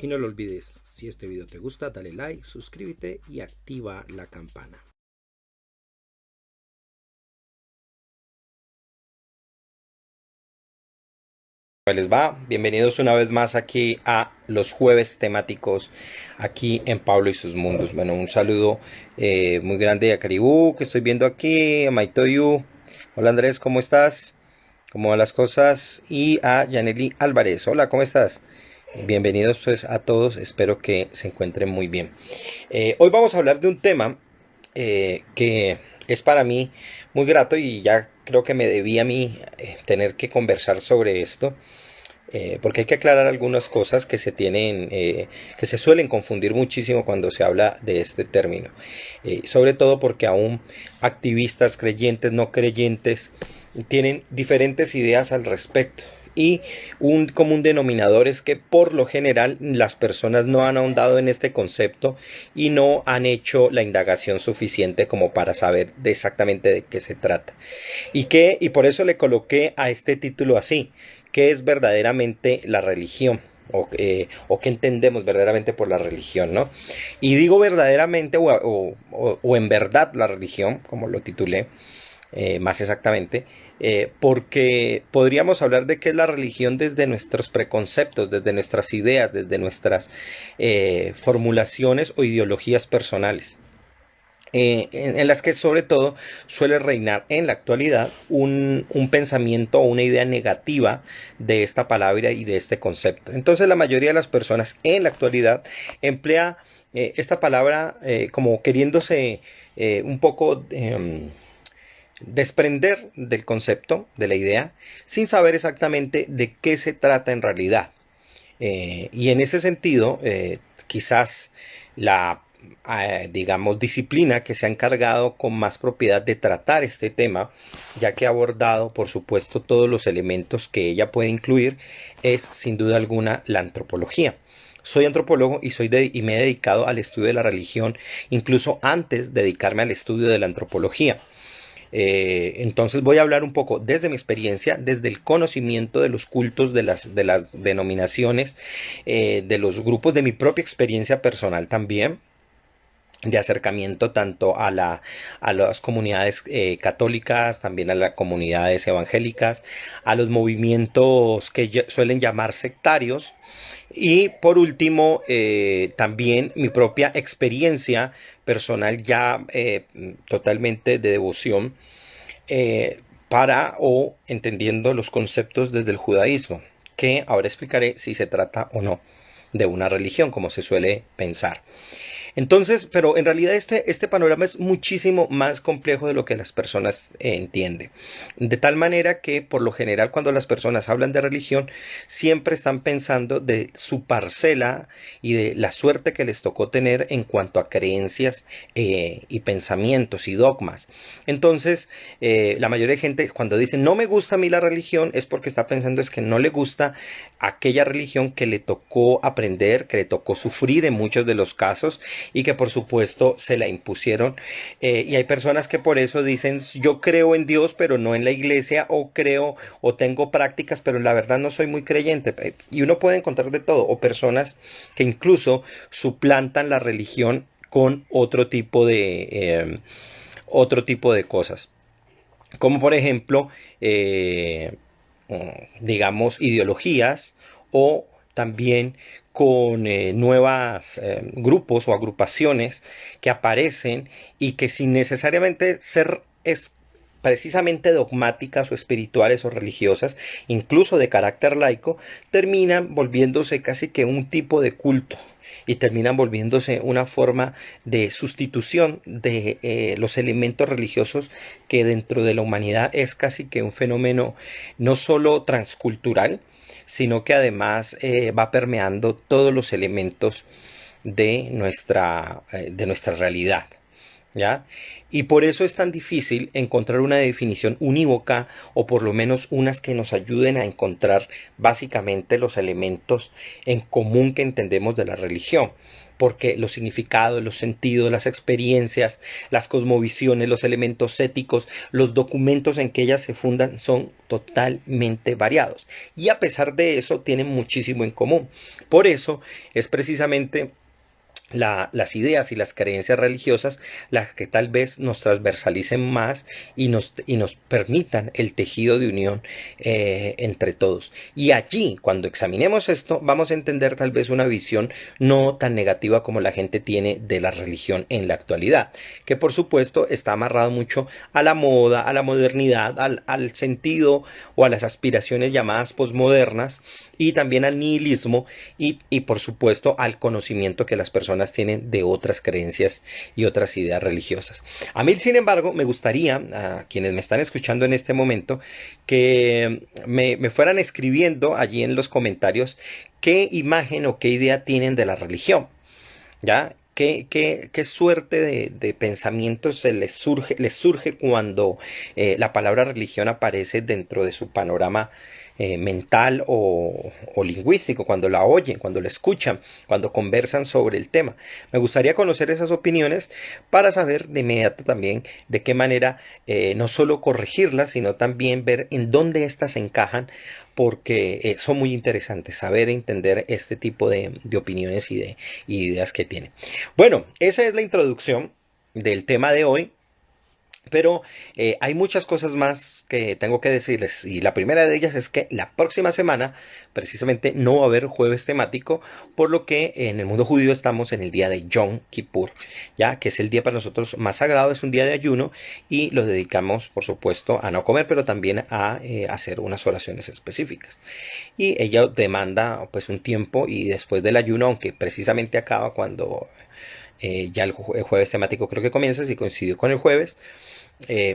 Y no lo olvides, si este video te gusta, dale like, suscríbete y activa la campana. ¿Cómo les va? Bienvenidos una vez más aquí a los jueves temáticos aquí en Pablo y sus mundos. Bueno, un saludo muy grande a Caribú que estoy viendo aquí, a Maitoyu. Hola Andrés, ¿cómo estás? ¿Cómo van las cosas? Y a Yaneli Álvarez. Hola, ¿cómo estás? Bienvenidos pues a todos, espero que se encuentren muy bien. Hoy vamos a hablar de un tema que es para mí muy grato y ya creo que me debía a mí tener que conversar sobre esto. Porque hay que aclarar algunas cosas que que se suelen confundir muchísimo cuando se habla de este término. Sobre todo porque aún activistas, creyentes, no creyentes, tienen diferentes ideas al respecto. Y un común denominador es que por lo general las personas no han ahondado en este concepto y no han hecho la indagación suficiente como para saber exactamente de qué se trata. Y por eso le coloqué a este título así: ¿qué es verdaderamente la religión? O qué entendemos verdaderamente por la religión, ¿no? Y digo verdaderamente o en verdad la religión, como lo titulé, más exactamente, porque podríamos hablar de qué es la religión desde nuestros preconceptos, desde nuestras ideas, desde nuestras formulaciones o ideologías personales. En las que sobre todo suele reinar en la actualidad un pensamiento o una idea negativa de esta palabra y de este concepto. Entonces la mayoría de las personas en la actualidad emplea esta palabra como queriéndose un poco desprender del concepto, de la idea, sin saber exactamente de qué se trata en realidad. Y en ese sentido, quizás la, digamos, disciplina que se ha encargado con más propiedad de tratar este tema, ya que ha abordado, por supuesto, todos los elementos que ella puede incluir, es sin duda alguna la antropología. Soy antropólogo y me he dedicado al estudio de la religión, incluso antes de dedicarme al estudio de la antropología. Entonces voy a hablar un poco desde mi experiencia, desde el conocimiento de los cultos, de las denominaciones, de los grupos, de mi propia experiencia personal también, de acercamiento tanto a las comunidades católicas, también a las comunidades evangélicas, a los movimientos que suelen llamar sectarios, y por último también mi propia experiencia personal ya totalmente de devoción, para o entendiendo los conceptos desde el judaísmo, que ahora explicaré si se trata o no de una religión como se suele pensar. Entonces, pero en realidad este panorama es muchísimo más complejo de lo que las personas entienden. De tal manera que por lo general cuando las personas hablan de religión siempre están pensando de su parcela y de la suerte que les tocó tener en cuanto a creencias y pensamientos y dogmas. Entonces, la mayoría de gente cuando dice no me gusta a mí la religión es porque está pensando es que no le gusta aquella religión que le tocó aprender, que le tocó sufrir en muchos de los casos y que por supuesto se la impusieron. Y hay personas que por eso dicen yo creo en Dios pero no en la iglesia, o creo o tengo prácticas pero la verdad no soy muy creyente. Y uno puede encontrar de todo, o personas que incluso suplantan la religión con otro tipo de cosas, como por ejemplo digamos ideologías, o también con nuevas grupos o agrupaciones que aparecen y que sin necesariamente ser precisamente dogmáticas o espirituales o religiosas, incluso de carácter laico, terminan volviéndose casi que un tipo de culto y terminan volviéndose una forma de sustitución de los elementos religiosos, que dentro de la humanidad es casi que un fenómeno no solo transcultural, sino que además va permeando todos los elementos de nuestra realidad. ¿Ya? Y por eso es tan difícil encontrar una definición unívoca o por lo menos unas que nos ayuden a encontrar básicamente los elementos en común que entendemos de la religión. Porque los significados, los sentidos, las experiencias, las cosmovisiones, los elementos éticos, los documentos en que ellas se fundan son totalmente variados. Y a pesar de eso tienen muchísimo en común. Por eso es precisamente las ideas y las creencias religiosas las que tal vez nos transversalicen más y nos permitan el tejido de unión entre todos. Y allí, cuando examinemos esto, vamos a entender tal vez una visión no tan negativa como la gente tiene de la religión en la actualidad, que por supuesto está amarrado mucho a la moda, a la modernidad, al sentido o a las aspiraciones llamadas posmodernas y también al nihilismo y por supuesto al conocimiento que las personas tienen de otras creencias y otras ideas religiosas. A mí, sin embargo, me gustaría, a quienes me están escuchando en este momento, que me fueran escribiendo allí en los comentarios qué imagen o qué idea tienen de la religión, ¿ya? ¿Qué suerte de pensamientos les surge cuando la palabra religión aparece dentro de su panorama mental o lingüístico, cuando la oyen, cuando la escuchan, cuando conversan sobre el tema? Me gustaría conocer esas opiniones para saber de inmediato también de qué manera no solo corregirlas, sino también ver en dónde éstas encajan, porque son muy interesantes saber entender este tipo de opiniones y ideas que tienen. Bueno, esa es la introducción del tema de hoy. Pero hay muchas cosas más que tengo que decirles y la primera de ellas es que la próxima semana precisamente no va a haber jueves temático, por lo que en el mundo judío estamos en el día de Yom Kippur, ya que es el día para nosotros más sagrado, es un día de ayuno y lo dedicamos por supuesto a no comer, pero también a hacer unas oraciones específicas. Y ella demanda pues un tiempo y después del ayuno, aunque precisamente acaba cuando ya el jueves temático creo que comienza, si coincidió con el jueves,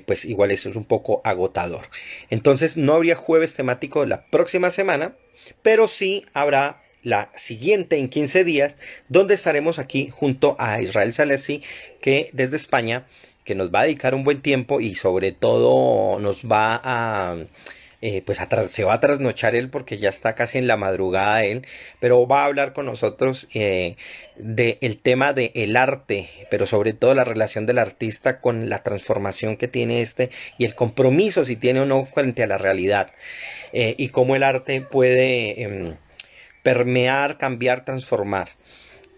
pues igual eso es un poco agotador. Entonces no habría jueves temático la próxima semana, pero sí habrá la siguiente en 15 días, donde estaremos aquí junto a Israel Salesi, que desde España, que nos va a dedicar un buen tiempo y sobre todo nos va a pues se va a trasnochar él porque ya está casi en la madrugada él, pero va a hablar con nosotros del tema del arte, pero sobre todo la relación del artista con la transformación que tiene este y el compromiso si tiene o no frente a la realidad, y cómo el arte puede permear, cambiar, transformar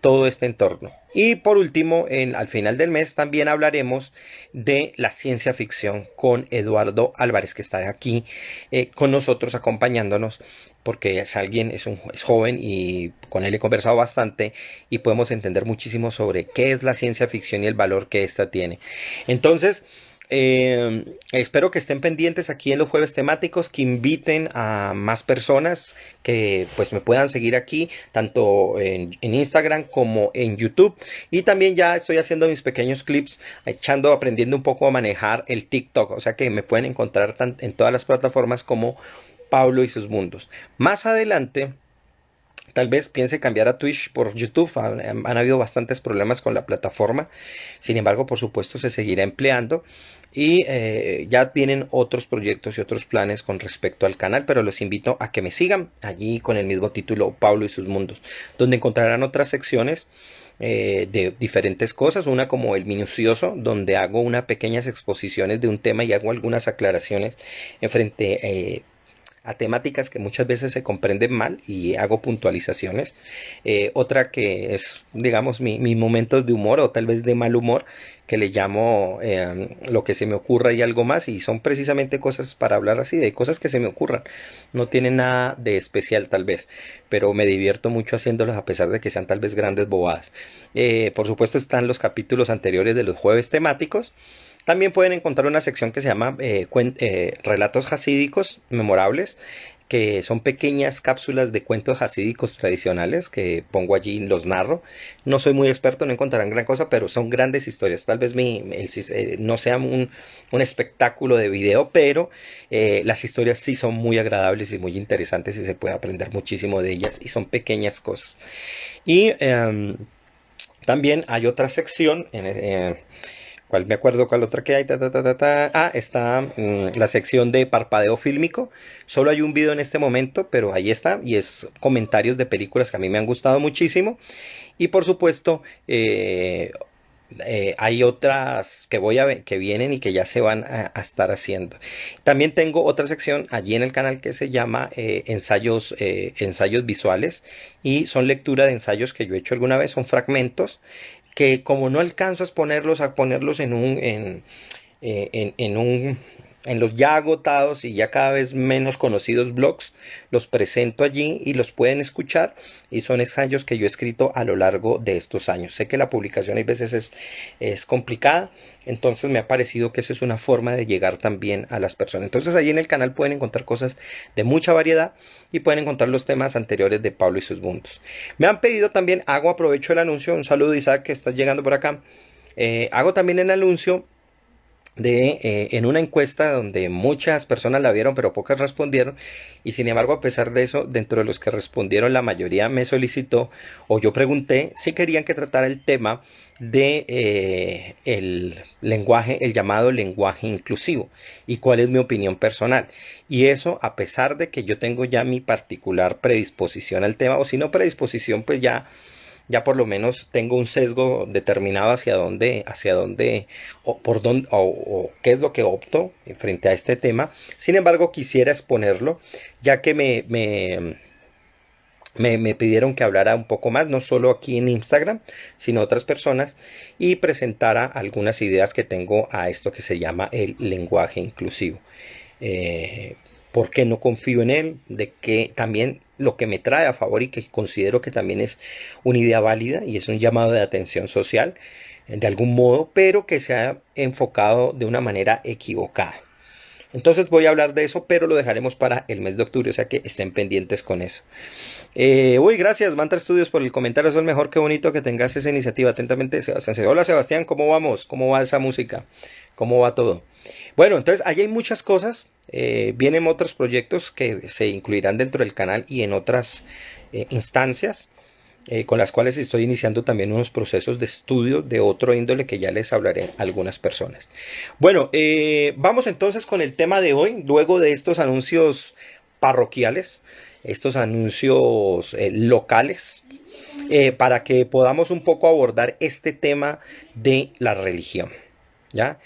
todo este entorno. Y por último, al final del mes también hablaremos de la ciencia ficción con Eduardo Álvarez, que está aquí con nosotros acompañándonos, porque es joven y con él he conversado bastante y podemos entender muchísimo sobre qué es la ciencia ficción y el valor que ésta tiene. Entonces, espero que estén pendientes aquí en los jueves temáticos, que inviten a más personas que pues me puedan seguir aquí, tanto en Instagram como en YouTube. Y también ya estoy haciendo mis pequeños clips, aprendiendo un poco a manejar el TikTok, o sea que me pueden encontrar en todas las plataformas como Pablo y sus mundos. Más adelante tal vez piense cambiar a Twitch por YouTube. Han habido bastantes problemas con la plataforma. Sin embargo, por supuesto, se seguirá empleando. Y ya vienen otros proyectos y otros planes con respecto al canal. Pero los invito a que me sigan allí con el mismo título, Pablo y sus mundos, donde encontrarán otras secciones de diferentes cosas. Una como el minucioso, donde hago unas pequeñas exposiciones de un tema y hago algunas aclaraciones en frente a temáticas que muchas veces se comprenden mal y hago puntualizaciones. Otra que es, digamos, mi momentos de humor o tal vez de mal humor, que le llamo lo que se me ocurra y algo más, y son precisamente cosas para hablar así, de cosas que se me ocurran. No tienen nada de especial tal vez, pero me divierto mucho haciéndolas a pesar de que sean tal vez grandes bobadas. Por supuesto están los capítulos anteriores de los jueves temáticos. También pueden encontrar una sección que se llama Relatos Hasídicos Memorables, que son pequeñas cápsulas de cuentos hasídicos tradicionales que pongo allí, los narro. No soy muy experto, no encontrarán gran cosa, pero son grandes historias. Tal vez no sea un espectáculo de video, pero las historias sí son muy agradables y muy interesantes y se puede aprender muchísimo de ellas y son pequeñas cosas. Y también hay otra sección ¿Cuál me acuerdo? ¿Cuál otra que hay? Ah, está la sección de parpadeo fílmico. Solo hay un video en este momento, pero ahí está. Y es comentarios de películas que a mí me han gustado muchísimo. Y por supuesto, hay otras que voy a ver, que vienen y que ya se van a estar haciendo. También tengo otra sección allí en el canal que se llama ensayos visuales, y son lectura de ensayos que yo he hecho alguna vez, son fragmentos que como no alcanzo a ponerlos en un en los ya agotados y ya cada vez menos conocidos blogs, los presento allí y los pueden escuchar, y son ensayos que yo he escrito a lo largo de estos años. Sé que la publicación a veces es complicada, entonces me ha parecido que esa es una forma de llegar también a las personas. Entonces allí en el canal pueden encontrar cosas de mucha variedad y pueden encontrar los temas anteriores de Pablo y sus mundos. Me han pedido también, aprovecho el anuncio, un saludo Isaac que estás llegando por acá, hago también el anuncio en una encuesta donde muchas personas la vieron pero pocas respondieron, y sin embargo a pesar de eso, dentro de los que respondieron la mayoría me solicitó, o yo pregunté si querían que tratara el tema de el lenguaje, el llamado lenguaje inclusivo, y cuál es mi opinión personal. Y eso a pesar de que yo tengo ya mi particular predisposición al tema, o si no predisposición, pues ya por lo menos tengo un sesgo determinado hacia dónde o por dónde o qué es lo que opto frente a este tema. Sin embargo, quisiera exponerlo, ya que me pidieron que hablara un poco más, no solo aquí en Instagram, sino otras personas, y presentara algunas ideas que tengo a esto que se llama el lenguaje inclusivo. ¿Por qué no confío en él? De que también lo que me trae a favor y que considero que también es una idea válida y es un llamado de atención social, de algún modo, pero que se ha enfocado de una manera equivocada. Entonces voy a hablar de eso, pero lo dejaremos para el mes de octubre, o sea que estén pendientes con eso. Gracias Mantra Studios por el comentario, eso es mejor, que bonito que tengas esa iniciativa. Atentamente, Sebastián. Hola Sebastián, ¿cómo vamos? ¿Cómo va esa música? ¿Cómo va todo? Bueno, entonces allí hay muchas cosas, vienen otros proyectos que se incluirán dentro del canal y en otras instancias, con las cuales estoy iniciando también unos procesos de estudio de otro índole que ya les hablaré a algunas personas. Bueno, vamos entonces con el tema de hoy, luego de estos anuncios parroquiales, estos anuncios locales, para que podamos un poco abordar este tema de la religión, ¿ya?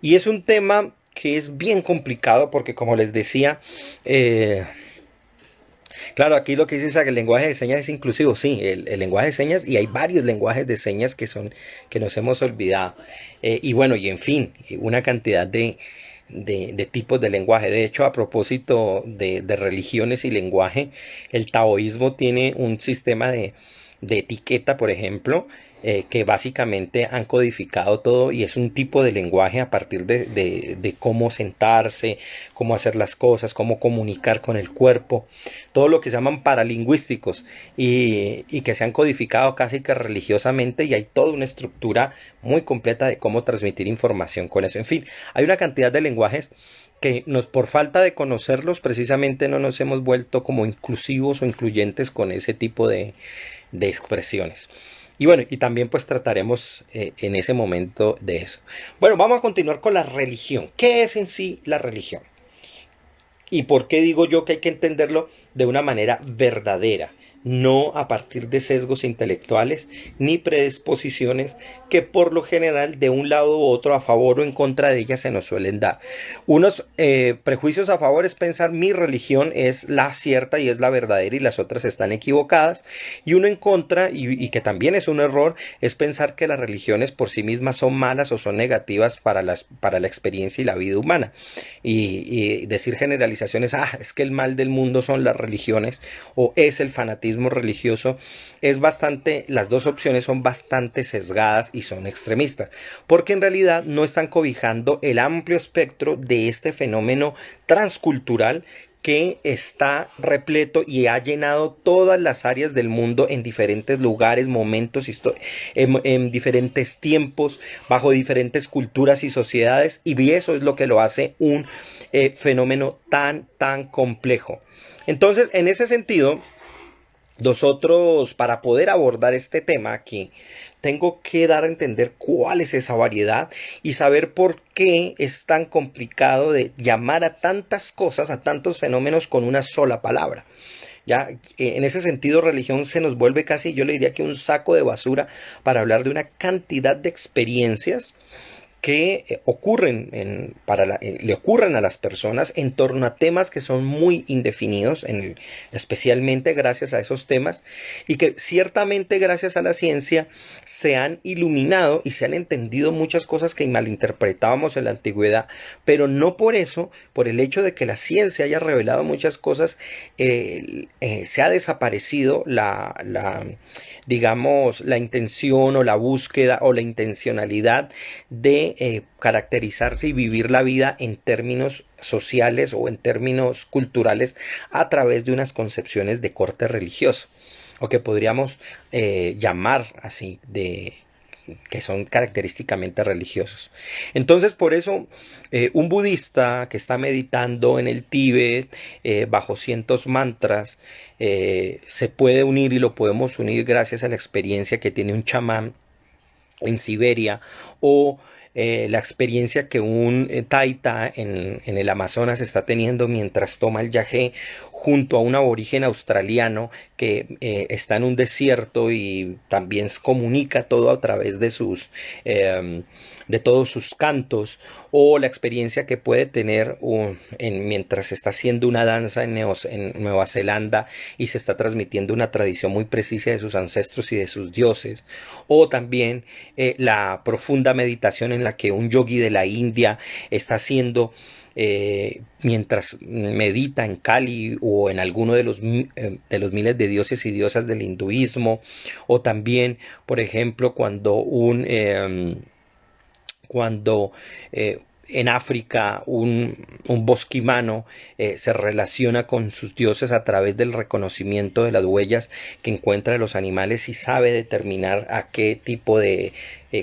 Y es un tema que es bien complicado porque, como les decía, claro, aquí lo que dice es que el lenguaje de señas es inclusivo. Sí, el lenguaje de señas, y hay varios lenguajes de señas que nos hemos olvidado. Y bueno, y en fin, una cantidad de tipos de lenguaje. De hecho, a propósito de religiones y lenguaje, el taoísmo tiene un sistema de etiqueta, por ejemplo, que básicamente han codificado todo, y es un tipo de lenguaje a partir de cómo sentarse, cómo hacer las cosas, cómo comunicar con el cuerpo, todo lo que se llaman paralingüísticos, y que se han codificado casi que religiosamente, y hay toda una estructura muy completa de cómo transmitir información con eso. En fin, hay una cantidad de lenguajes que por falta de conocerlos precisamente no nos hemos vuelto como inclusivos o incluyentes con ese tipo de expresiones. Y bueno, y también pues trataremos en ese momento de eso. Bueno, vamos a continuar con la religión. ¿Qué es en sí la religión? ¿Y por qué digo yo que hay que entenderlo de una manera verdadera? No a partir de sesgos intelectuales ni predisposiciones que por lo general de un lado u otro, a favor o en contra de ellas, se nos suelen dar. Unos prejuicios a favor es pensar mi religión es la cierta y es la verdadera y las otras están equivocadas, y uno en contra, y que también es un error, es pensar que las religiones por sí mismas son malas o son negativas para la experiencia y la vida humana, y decir generalizaciones, es que el mal del mundo son las religiones o es el fanatismo religioso, las dos opciones son bastante sesgadas y son extremistas, porque en realidad no están cobijando el amplio espectro de este fenómeno transcultural que está repleto y ha llenado todas las áreas del mundo en diferentes lugares, momentos, en diferentes tiempos, bajo diferentes culturas y sociedades, y eso es lo que lo hace un fenómeno tan complejo. Entonces, en ese sentido, Nosotros, para poder abordar este tema aquí, tengo que dar a entender cuál es esa variedad y saber por qué es tan complicado de llamar a tantas cosas, a tantos fenómenos con una sola palabra. Ya, en ese sentido, religión se nos vuelve casi, yo le diría que un saco de basura para hablar de una cantidad de experiencias que le ocurren a las personas en torno a temas que son muy indefinidos, especialmente gracias a esos temas, y que ciertamente gracias a la ciencia se han iluminado y se han entendido muchas cosas que malinterpretábamos en la antigüedad, pero no por eso, por el hecho de que la ciencia haya revelado muchas cosas, se ha desaparecido digamos, la intención o la búsqueda o la intencionalidad de caracterizarse y vivir la vida en términos sociales o en términos culturales a través de unas concepciones de corte religioso, o que podríamos llamar así, de que son característicamente religiosos. Entonces, por eso, un budista que está meditando en el Tíbet bajo cientos mantras se puede unir, y lo podemos unir gracias a la experiencia que tiene un chamán en Siberia, o la experiencia que un taita en el Amazonas está teniendo mientras toma el yagé junto a un aborigen australiano que está en un desierto y también comunica todo a través de todos sus cantos, o la experiencia que puede tener mientras está haciendo una danza en Nueva Zelanda y se está transmitiendo una tradición muy precisa de sus ancestros y de sus dioses, o también la profunda meditación en la que un yogi de la India está haciendo mientras medita en Kali o en alguno de los miles de dioses y diosas del hinduismo, o también, por ejemplo, cuando en África un bosquimano se relaciona con sus dioses a través del reconocimiento de las huellas que encuentra de los animales y sabe determinar a qué tipo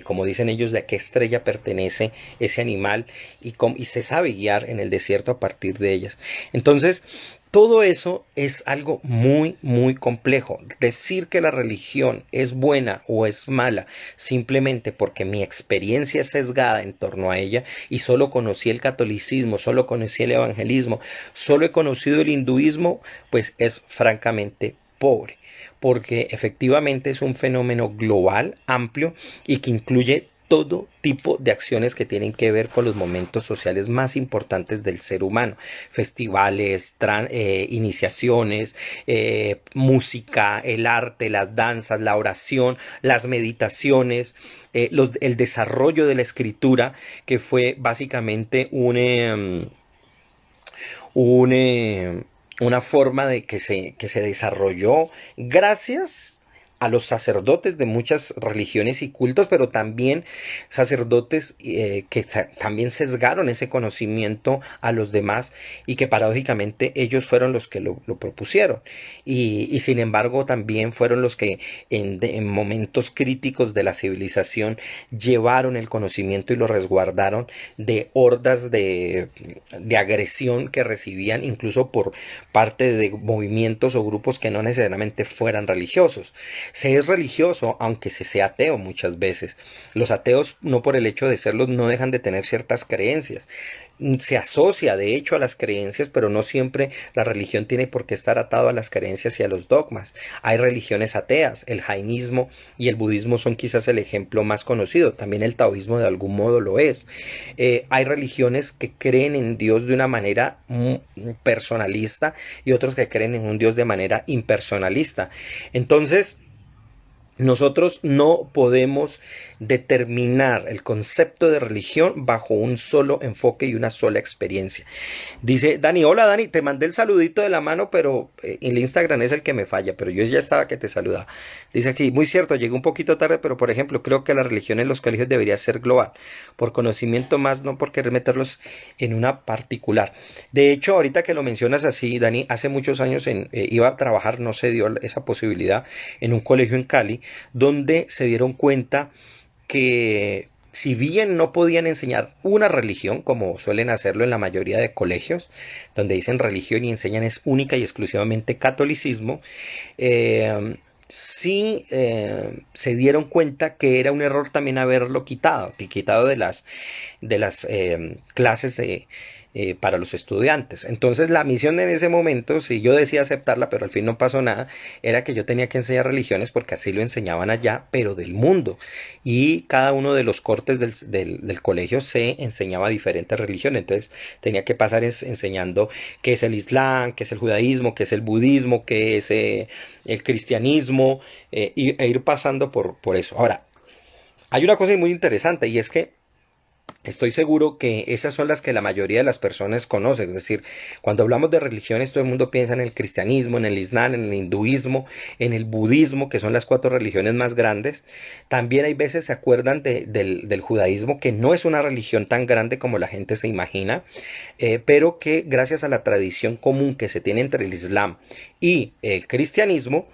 como dicen ellos, de a qué estrella pertenece ese animal, y se sabe guiar en el desierto a partir de ellas. Entonces, todo eso es algo muy, muy complejo. Decir que la religión es buena o es mala simplemente porque mi experiencia es sesgada en torno a ella y solo conocí el catolicismo, solo conocí el evangelismo, solo he conocido el hinduismo, pues es francamente pobre, porque efectivamente es un fenómeno global, amplio, y que incluye todo tipo de acciones que tienen que ver con los momentos sociales más importantes del ser humano: festivales, iniciaciones, música, el arte, las danzas, la oración, las meditaciones, el desarrollo de la escritura, que fue básicamente una forma de que se desarrolló gracias a los sacerdotes de muchas religiones y cultos, pero también sacerdotes que también sesgaron ese conocimiento a los demás, y que paradójicamente ellos fueron los que lo propusieron, y sin embargo también fueron los que en momentos críticos de la civilización llevaron el conocimiento y lo resguardaron de hordas de agresión que recibían incluso por parte de movimientos o grupos que no necesariamente fueran religiosos. Se es religioso aunque se sea ateo muchas veces. Los ateos, no por el hecho de serlos, no dejan de tener ciertas creencias. Se asocia de hecho a las creencias, pero no siempre la religión tiene por qué estar atado a las creencias y a los dogmas. Hay religiones ateas. El jainismo y el budismo son quizás el ejemplo más conocido. También el taoísmo de algún modo lo es. Hay religiones que creen en Dios de una manera personalista, y otros que creen en un Dios de manera impersonalista. Entonces, nosotros no podemos determinar el concepto de religión bajo un solo enfoque y una sola experiencia. Dice Dani: hola Dani, te mandé el saludito de la mano, pero el Instagram es el que me falla, pero yo ya estaba que te saludaba. Dice aquí: muy cierto, llegué un poquito tarde, pero por ejemplo, creo que la religión en los colegios debería ser global, por conocimiento más, no por querer meterlos en una particular. De hecho, ahorita que lo mencionas así, Dani, hace muchos años iba a trabajar, no se dio esa posibilidad, en un colegio en Cali, donde se dieron cuenta que si bien no podían enseñar una religión, como suelen hacerlo en la mayoría de colegios, donde dicen religión y enseñan es única y exclusivamente catolicismo, sí se dieron cuenta que era un error también haberlo quitado de las clases para los estudiantes. Entonces la misión en ese momento, si yo decía aceptarla, pero al fin no pasó nada, era que yo tenía que enseñar religiones porque así lo enseñaban allá, pero del mundo. Y cada uno de los cortes del colegio se enseñaba diferentes religiones. Entonces tenía que pasar enseñando qué es el Islam, qué es el judaísmo, qué es el budismo, qué es el cristianismo, e ir pasando por eso. Ahora, hay una cosa muy interesante y es que estoy seguro que esas son las que la mayoría de las personas conocen. Es decir, cuando hablamos de religiones, todo el mundo piensa en el cristianismo, en el islam, en el hinduismo, en el budismo, que son las cuatro religiones más grandes. También hay veces se acuerdan del judaísmo, que no es una religión tan grande como la gente se imagina, pero que gracias a la tradición común que se tiene entre el islam y el cristianismo,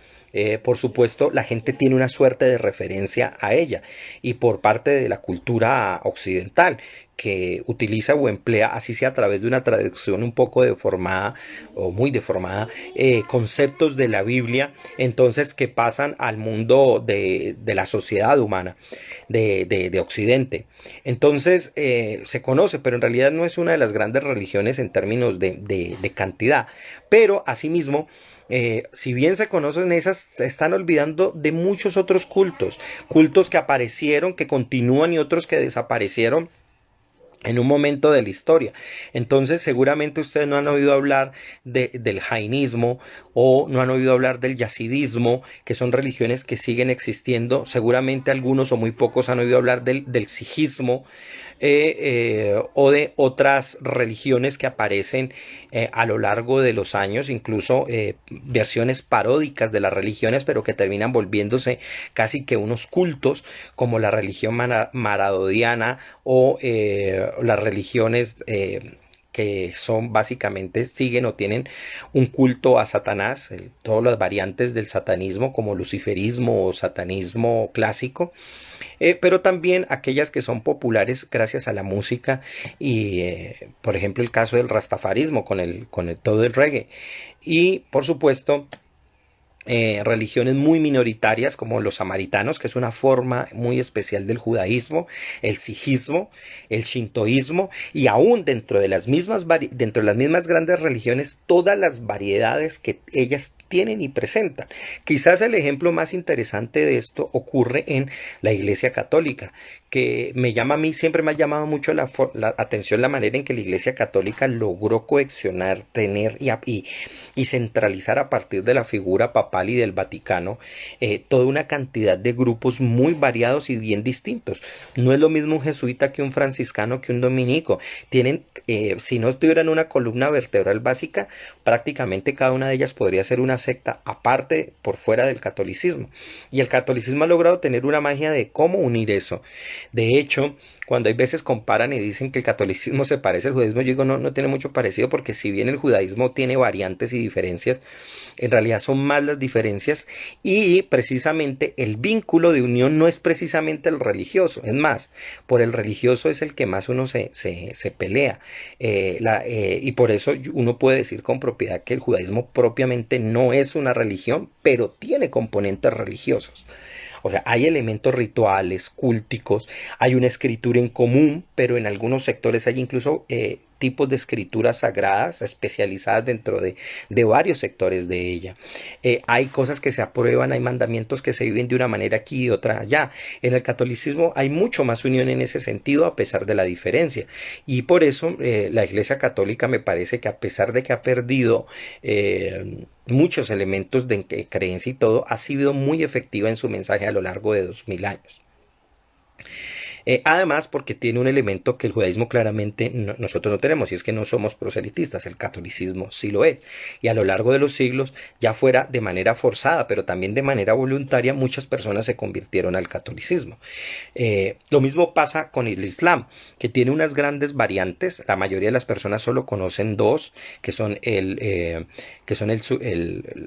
por supuesto, la gente tiene una suerte de referencia a ella y por parte de la cultura occidental que utiliza o emplea, así sea a través de una traducción un poco deformada o muy deformada, conceptos de la Biblia, entonces que pasan al mundo de la sociedad humana, de Occidente. Entonces se conoce, pero en realidad no es una de las grandes religiones en términos de cantidad, pero asimismo, si bien se conocen esas, se están olvidando de muchos otros cultos, cultos que aparecieron, que continúan y otros que desaparecieron en un momento de la historia. Entonces seguramente ustedes no han oído hablar del jainismo o no han oído hablar del yazidismo, que son religiones que siguen existiendo. Seguramente algunos o muy pocos han oído hablar del sijismo, o de otras religiones que aparecen a lo largo de los años, incluso versiones paródicas de las religiones, pero que terminan volviéndose casi que unos cultos, como la religión maradodiana o las religiones que son básicamente, siguen o tienen un culto a Satanás, todas las variantes del satanismo como luciferismo o satanismo clásico, pero también aquellas que son populares gracias a la música y por ejemplo el caso del rastafarismo con todo el reggae y por supuesto religiones muy minoritarias como los samaritanos, que es una forma muy especial del judaísmo, el sijismo, el shintoísmo y aún dentro de las mismas grandes religiones todas las variedades que ellas tienen y presentan. Quizás el ejemplo más interesante de esto ocurre en la Iglesia Católica, que a mí siempre me ha llamado mucho la atención la manera en que la Iglesia Católica logró coaccionar, tener y centralizar a partir de la figura papal y del Vaticano toda una cantidad de grupos muy variados y bien distintos. No es lo mismo un jesuita que un franciscano que un dominico. Tienen, si no tuvieran una columna vertebral básica, prácticamente cada una de ellas podría ser una secta aparte por fuera del catolicismo. Y el catolicismo ha logrado tener una magia de cómo unir eso. De hecho, cuando hay veces comparan y dicen que el catolicismo se parece al judaísmo, yo digo no, no tiene mucho parecido porque si bien el judaísmo tiene variantes y diferencias, en realidad son más las diferencias y precisamente el vínculo de unión no es precisamente el religioso, es más, por el religioso es el que más uno se pelea y por eso uno puede decir con propiedad que el judaísmo propiamente no es una religión, pero tiene componentes religiosos. O sea, hay elementos rituales, cúlticos, hay una escritura en común, pero en algunos sectores hay incluso tipos de escrituras sagradas especializadas dentro de varios sectores de ella. Hay cosas que se aprueban, hay mandamientos que se viven de una manera aquí y otra allá. En el catolicismo hay mucho más unión en ese sentido a pesar de la diferencia. Y por eso la Iglesia Católica me parece que a pesar de que ha perdido muchos elementos de creencia y todo, ha sido muy efectiva en su mensaje a lo largo de 2000 años. Además, porque tiene un elemento que el judaísmo claramente nosotros no tenemos, y es que no somos proselitistas, el catolicismo sí lo es. Y a lo largo de los siglos, ya fuera de manera forzada, pero también de manera voluntaria, muchas personas se convirtieron al catolicismo. Lo mismo pasa con el Islam, que tiene unas grandes variantes. La mayoría de las personas solo conocen dos, que son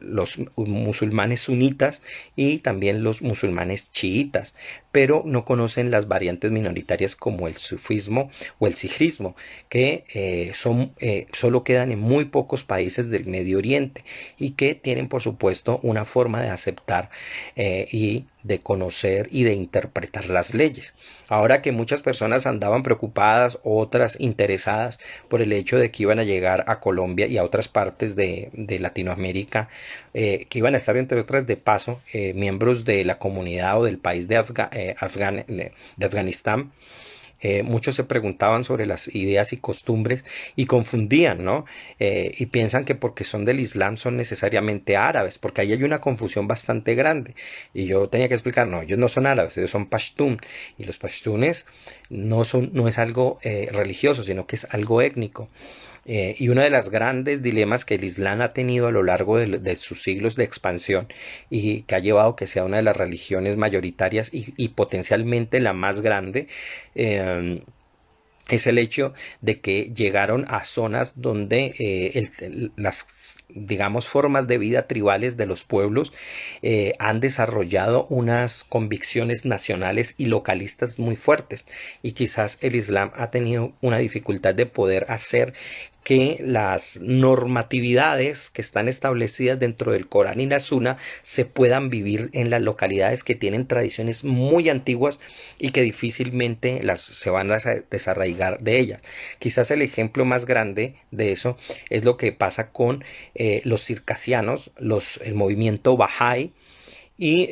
los musulmanes sunitas y también los musulmanes chiitas. pero no conocen las variantes minoritarias como el sufismo o el sijismo, que solo quedan en muy pocos países del Medio Oriente y que tienen, por supuesto, una forma de aceptar y de conocer y de interpretar las leyes. Ahora que muchas personas andaban preocupadas, otras interesadas por el hecho de que iban a llegar a Colombia y a otras partes de Latinoamérica, que iban a estar entre otras de paso miembros de la comunidad o del país de Afganistán. Muchos se preguntaban sobre las ideas y costumbres y confundían, ¿no? Y piensan que porque son del Islam son necesariamente árabes, porque ahí hay una confusión bastante grande. Y yo tenía que explicar, no, ellos no son árabes, ellos son pashtun. Y los pashtunes no es algo religioso, sino que es algo étnico. Y uno de los grandes dilemas que el Islam ha tenido a lo largo de sus siglos de expansión y que ha llevado a que sea una de las religiones mayoritarias y potencialmente la más grande, es el hecho de que llegaron a zonas donde las, digamos, formas de vida tribales de los pueblos han desarrollado unas convicciones nacionales y localistas muy fuertes, y quizás el Islam ha tenido una dificultad de poder hacer que las normatividades que están establecidas dentro del Corán y la Sunna se puedan vivir en las localidades que tienen tradiciones muy antiguas y que difícilmente se van a desarraigar de ellas. Quizás el ejemplo más grande de eso es lo que pasa con los circasianos, el movimiento Bahá'í y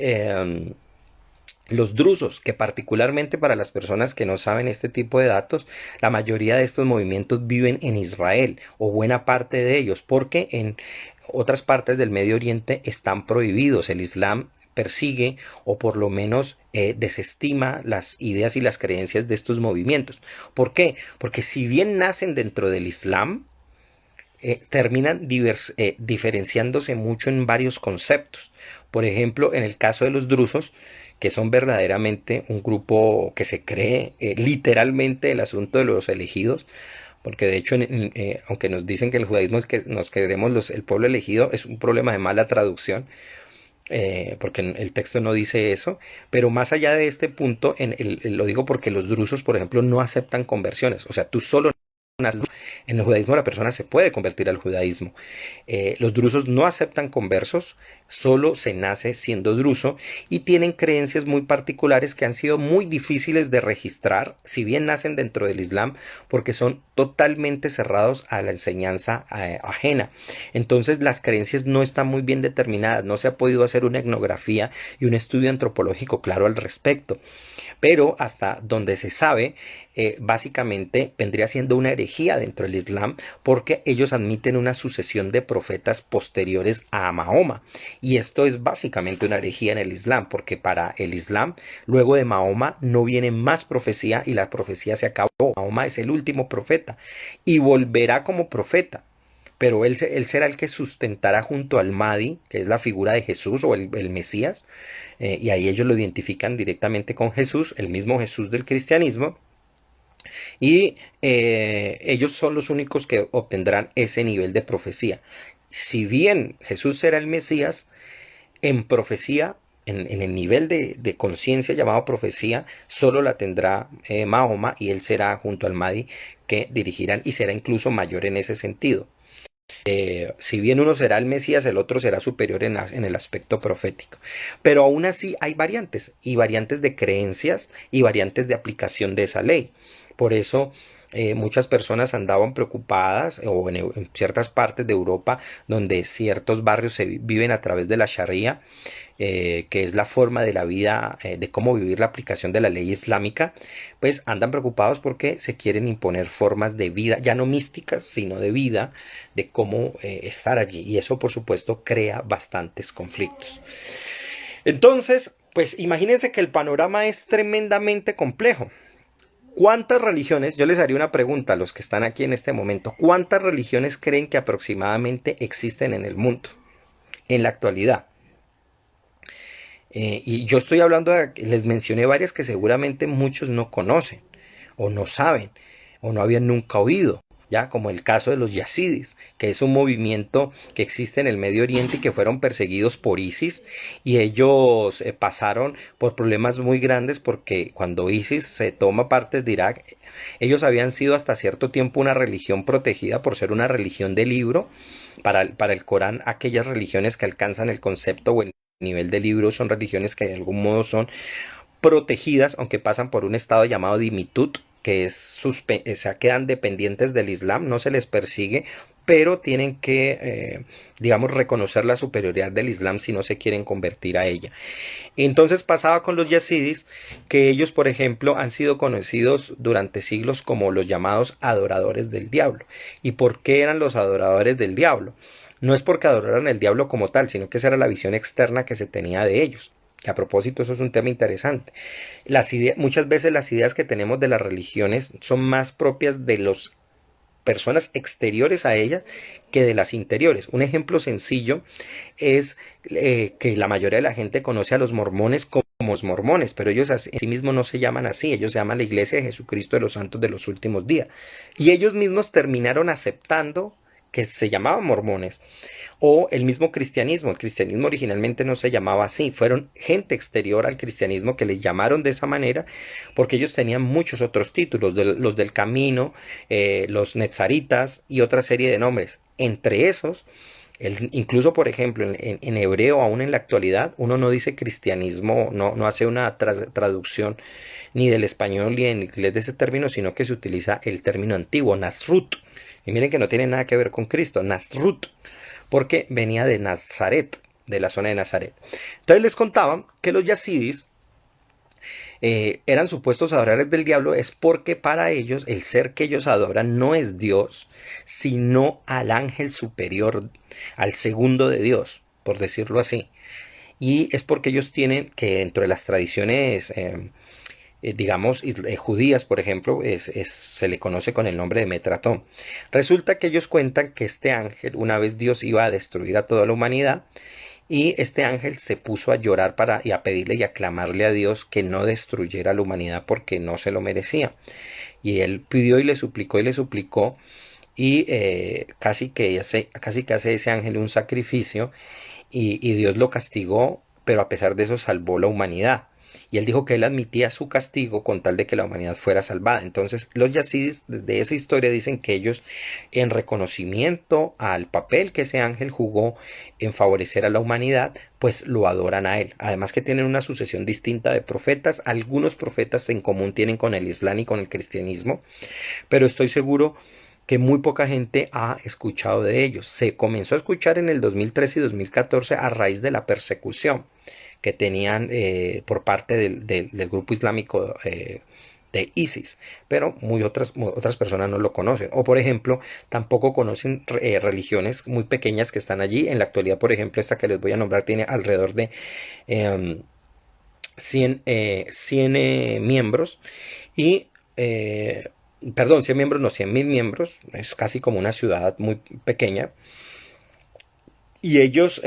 los drusos, que particularmente para las personas que no saben este tipo de datos, la mayoría de estos movimientos viven en Israel, o buena parte de ellos, porque en otras partes del Medio Oriente están prohibidos. El Islam persigue o por lo menos desestima las ideas y las creencias de estos movimientos. ¿Por qué? Porque si bien nacen dentro del Islam, terminan diferenciándose mucho en varios conceptos. Por ejemplo, en el caso de los drusos, que son verdaderamente un grupo que se cree literalmente el asunto de los elegidos, porque de hecho, aunque nos dicen que el judaísmo es que nos creemos el pueblo elegido, es un problema de mala traducción, porque el texto no dice eso, pero más allá de este punto, lo digo porque los drusos, por ejemplo, no aceptan conversiones, o sea, tú solo en el judaísmo la persona se puede convertir al judaísmo. Los drusos no aceptan conversos, solo se nace siendo druso y tienen creencias muy particulares que han sido muy difíciles de registrar, si bien nacen dentro del Islam, porque son totalmente cerrados a la enseñanza ajena. Entonces las creencias no están muy bien determinadas, no se ha podido hacer una etnografía y un estudio antropológico claro al respecto. Pero hasta donde se sabe, básicamente vendría siendo una herejía dentro del Islam, porque ellos admiten una sucesión de profetas posteriores a Mahoma, y esto es básicamente una herejía en el Islam, porque para el Islam luego de Mahoma no viene más profecía y la profecía se acabó. Mahoma es el último profeta y volverá como profeta, pero él será el que sustentará junto al Mahdi, que es la figura de Jesús o el Mesías, y ahí ellos lo identifican directamente con Jesús, el mismo Jesús del cristianismo, y ellos son los únicos que obtendrán ese nivel de profecía. Si bien Jesús será el Mesías, en profecía, en el nivel de conciencia llamado profecía, solo la tendrá Mahoma, y él será junto al Mahdi que dirigirán, y será incluso mayor en ese sentido. Si bien uno será el Mesías, el otro será superior en el aspecto profético. Pero aún así hay variantes, y variantes de creencias y variantes de aplicación de esa ley. Por eso muchas personas andaban preocupadas, o en ciertas partes de Europa donde ciertos barrios se viven a través de la Sharia, que es la forma de la vida, de cómo vivir la aplicación de la ley islámica, pues andan preocupados porque se quieren imponer formas de vida, ya no místicas, sino de vida, de cómo estar allí. Y eso, por supuesto, crea bastantes conflictos. Entonces, pues imagínense que el panorama es tremendamente complejo. ¿Cuántas religiones? Yo les haría una pregunta a los que están aquí en este momento. ¿Cuántas religiones creen que aproximadamente existen en el mundo en la actualidad? Y yo estoy hablando les mencioné varias que seguramente muchos no conocen, o no saben, o no habían nunca oído. ya como el caso de los yazidis, que es un movimiento que existe en el Medio Oriente y que fueron perseguidos por ISIS, y ellos pasaron por problemas muy grandes porque cuando ISIS se toma parte de Irak, ellos habían sido hasta cierto tiempo una religión protegida por ser una religión de libro. Para el Corán, aquellas religiones que alcanzan el concepto o el nivel de libro son religiones que de algún modo son protegidas, aunque pasan por un estado llamado dimitud, que es o sea, quedan dependientes del Islam, no se les persigue, pero tienen que, digamos, reconocer la superioridad del Islam si no se quieren convertir a ella. Entonces pasaba con los yazidis, que ellos, por ejemplo, han sido conocidos durante siglos como los llamados adoradores del diablo. ¿Y por qué eran los adoradores del diablo? No es porque adoraran el diablo como tal, sino que esa era la visión externa que se tenía de ellos. Que a propósito, eso es un tema interesante. Muchas veces las ideas que tenemos de las religiones son más propias de las personas exteriores a ellas que de las interiores. Un ejemplo sencillo es que la mayoría de la gente conoce a los mormones como los mormones, pero ellos en sí mismos no se llaman así, ellos se llaman la Iglesia de Jesucristo de los Santos de los Últimos Días. Y ellos mismos terminaron aceptando que se llamaban mormones. O el mismo cristianismo. El cristianismo originalmente no se llamaba así. Fueron gente exterior al cristianismo que les llamaron de esa manera porque ellos tenían muchos otros títulos, los del camino, los netzaritas y otra serie de nombres. Entre esos, incluso por ejemplo en hebreo, aún en la actualidad, uno no dice cristianismo, no hace una traducción ni del español ni en inglés de ese término, sino que se utiliza el término antiguo, Nasrut. Y miren que no tiene nada que ver con Cristo, Nasrut, porque venía de Nazaret, de la zona de Nazaret. Entonces les contaba que los yazidis eran supuestos adoradores del diablo, es porque para ellos el ser que ellos adoran no es Dios, sino al ángel superior, al segundo de Dios, por decirlo así. Y es porque ellos tienen que dentro de las tradiciones digamos, judías, por ejemplo, se le conoce con el nombre de Metratón. Resulta que ellos cuentan que este ángel, una vez Dios iba a destruir a toda la humanidad, y este ángel se puso a llorar y a pedirle y a clamarle a Dios que no destruyera a la humanidad porque no se lo merecía. Y él pidió y le suplicó, y casi que hace ese ángel un sacrificio, y Dios lo castigó, pero a pesar de eso salvó la humanidad. Y él dijo que él admitía su castigo con tal de que la humanidad fuera salvada. Entonces los yazidis de esa historia dicen que ellos, en reconocimiento al papel que ese ángel jugó en favorecer a la humanidad, pues lo adoran a él. Además que tienen una sucesión distinta de profetas. Algunos profetas en común tienen con el Islam y con el cristianismo, pero estoy seguro que muy poca gente ha escuchado de ellos. Se comenzó a escuchar en el 2013 y 2014 a raíz de la persecución que tenían por parte del grupo islámico de ISIS, pero otras personas no lo conocen. O por ejemplo, tampoco conocen religiones muy pequeñas que están allí. En la actualidad, por ejemplo, esta que les voy a nombrar tiene alrededor de 100 miembros y... perdón, 100 miembros, no, 100.000 miembros, es casi como una ciudad muy pequeña. Y ellos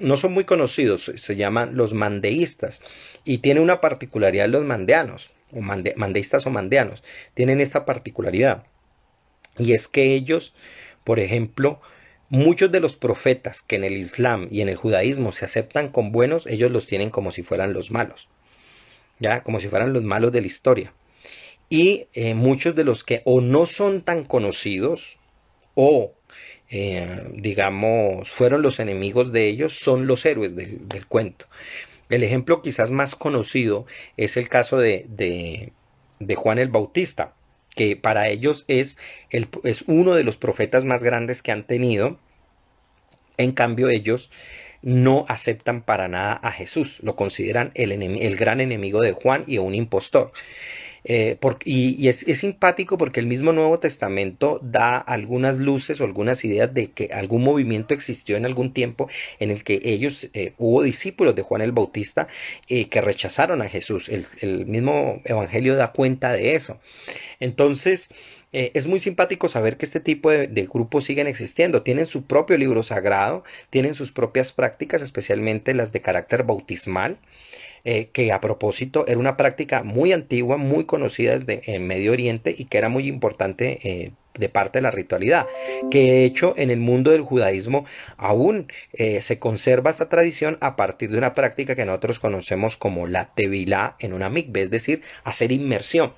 no son muy conocidos, se llaman los mandeístas. Y tiene una particularidad los mandeanos, o mandeístas o mandeanos, tienen esta particularidad. Y es que ellos, por ejemplo, muchos de los profetas que en el Islam y en el judaísmo se aceptan como buenos, ellos los tienen como si fueran los malos, ya, como si fueran los malos de la historia. Y muchos de los que o no son tan conocidos o digamos fueron los enemigos de ellos son los héroes del cuento. El ejemplo quizás más conocido es el caso de Juan el Bautista, que para ellos es uno de los profetas más grandes que han tenido. En cambio ellos no aceptan para nada a Jesús, lo consideran el gran enemigo de Juan y un impostor. Es simpático porque el mismo Nuevo Testamento da algunas luces o algunas ideas de que algún movimiento existió en algún tiempo en el que hubo discípulos de Juan el Bautista que rechazaron a Jesús. El mismo Evangelio da cuenta de eso. Entonces, es muy simpático saber que este tipo de grupos siguen existiendo. Tienen su propio libro sagrado, tienen sus propias prácticas, especialmente las de carácter bautismal. Que a propósito era una práctica muy antigua, muy conocida en Medio Oriente y que era muy importante de parte de la ritualidad, que de hecho en el mundo del judaísmo aún se conserva esta tradición a partir de una práctica que nosotros conocemos como la tevilá en una mikve, es decir, hacer inmersión.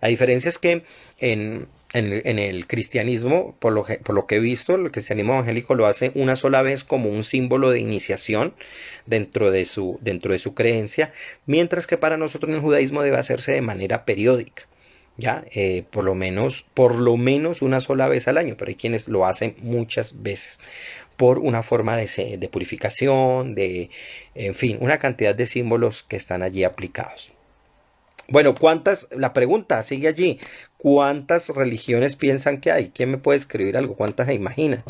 La diferencia es que en el cristianismo, por lo que he visto, el cristianismo evangélico lo hace una sola vez como un símbolo de iniciación dentro de su creencia, mientras que para nosotros en el judaísmo debe hacerse de manera periódica. Ya, por lo menos una sola vez al año, pero hay quienes lo hacen muchas veces por una forma de purificación, en fin, una cantidad de símbolos que están allí aplicados. Bueno, la pregunta sigue allí, ¿cuántas religiones piensan que hay? ¿Quién me puede escribir algo? ¿Cuántas se imaginan?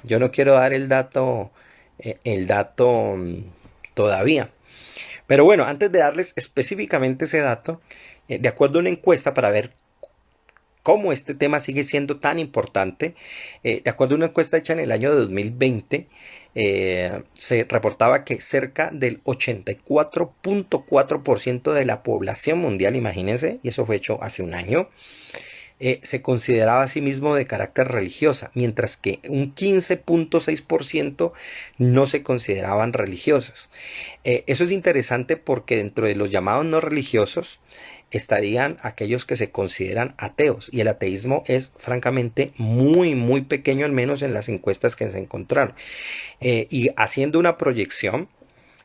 Yo no quiero dar el dato todavía. Pero bueno, antes de darles específicamente ese dato, de acuerdo a una encuesta para ver cómo este tema sigue siendo tan importante, de acuerdo a una encuesta hecha en el año de 2020, se reportaba que cerca del 84.4% de la población mundial, imagínense, y eso fue hecho hace un año, se consideraba a sí mismo de carácter religiosa, mientras que un 15.6% no se consideraban religiosos. Eso es interesante porque dentro de los llamados no religiosos estarían aquellos que se consideran ateos, y el ateísmo es francamente muy muy pequeño, al menos en las encuestas que se encontraron. Y haciendo una proyección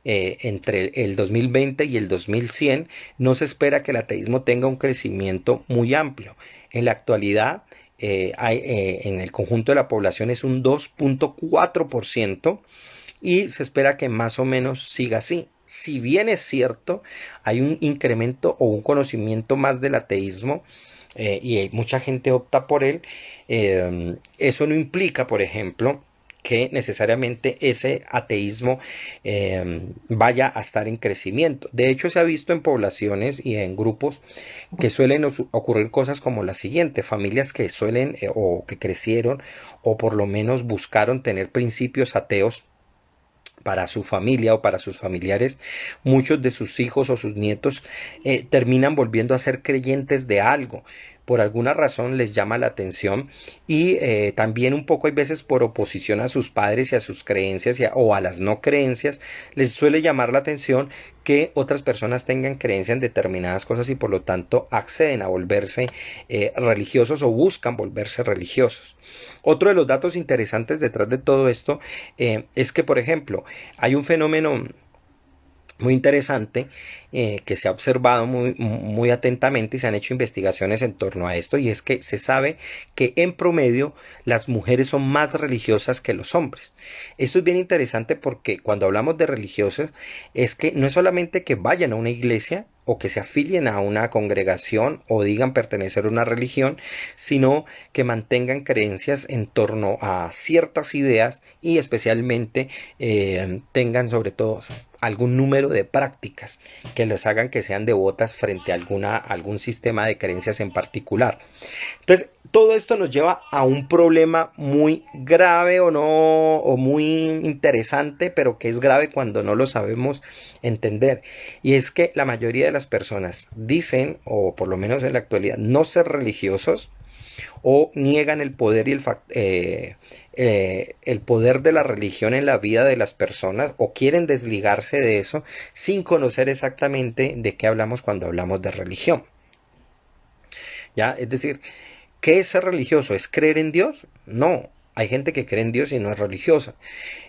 entre el 2020 y el 2100, no se espera que el ateísmo tenga un crecimiento muy amplio. En la actualidad, en el conjunto de la población es un 2.4%, y se espera que más o menos siga así. Si bien es cierto, hay un incremento o un conocimiento más del ateísmo, y mucha gente opta por él, eso no implica, por ejemplo, que necesariamente ese ateísmo vaya a estar en crecimiento. De hecho, se ha visto en poblaciones y en grupos que suelen ocurrir cosas como la siguiente: familias que suelen o que crecieron o por lo menos buscaron tener principios ateos para su familia o para sus familiares. Muchos de sus hijos o sus nietos terminan volviendo a ser creyentes de algo. Por alguna razón les llama la atención, y también un poco hay veces por oposición a sus padres y a sus creencias o a las no creencias, les suele llamar la atención que otras personas tengan creencia en determinadas cosas y por lo tanto acceden a volverse religiosos o buscan volverse religiosos. Otro de los datos interesantes detrás de todo esto es que, por ejemplo, hay un fenómeno muy interesante que se ha observado muy atentamente, y se han hecho investigaciones en torno a esto, y es que se sabe que en promedio las mujeres son más religiosas que los hombres. Esto es bien interesante porque cuando hablamos de religiosas es que no es solamente que vayan a una iglesia o que se afilien a una congregación o digan pertenecer a una religión, sino que mantengan creencias en torno a ciertas ideas, y especialmente tengan sobre todo algún número de prácticas que les hagan que sean devotas frente a algún sistema de creencias en particular. Entonces, todo esto nos lleva a un problema muy grave o muy interesante, pero que es grave cuando no lo sabemos entender. Y es que la mayoría de las personas dicen, o por lo menos en la actualidad, no ser religiosos, o niegan el poder el poder de la religión en la vida de las personas, o quieren desligarse de eso sin conocer exactamente de qué hablamos cuando hablamos de religión. ¿Ya? Es decir, ¿qué es ser religioso? ¿Es creer en Dios? No, hay gente que cree en Dios y no es religiosa.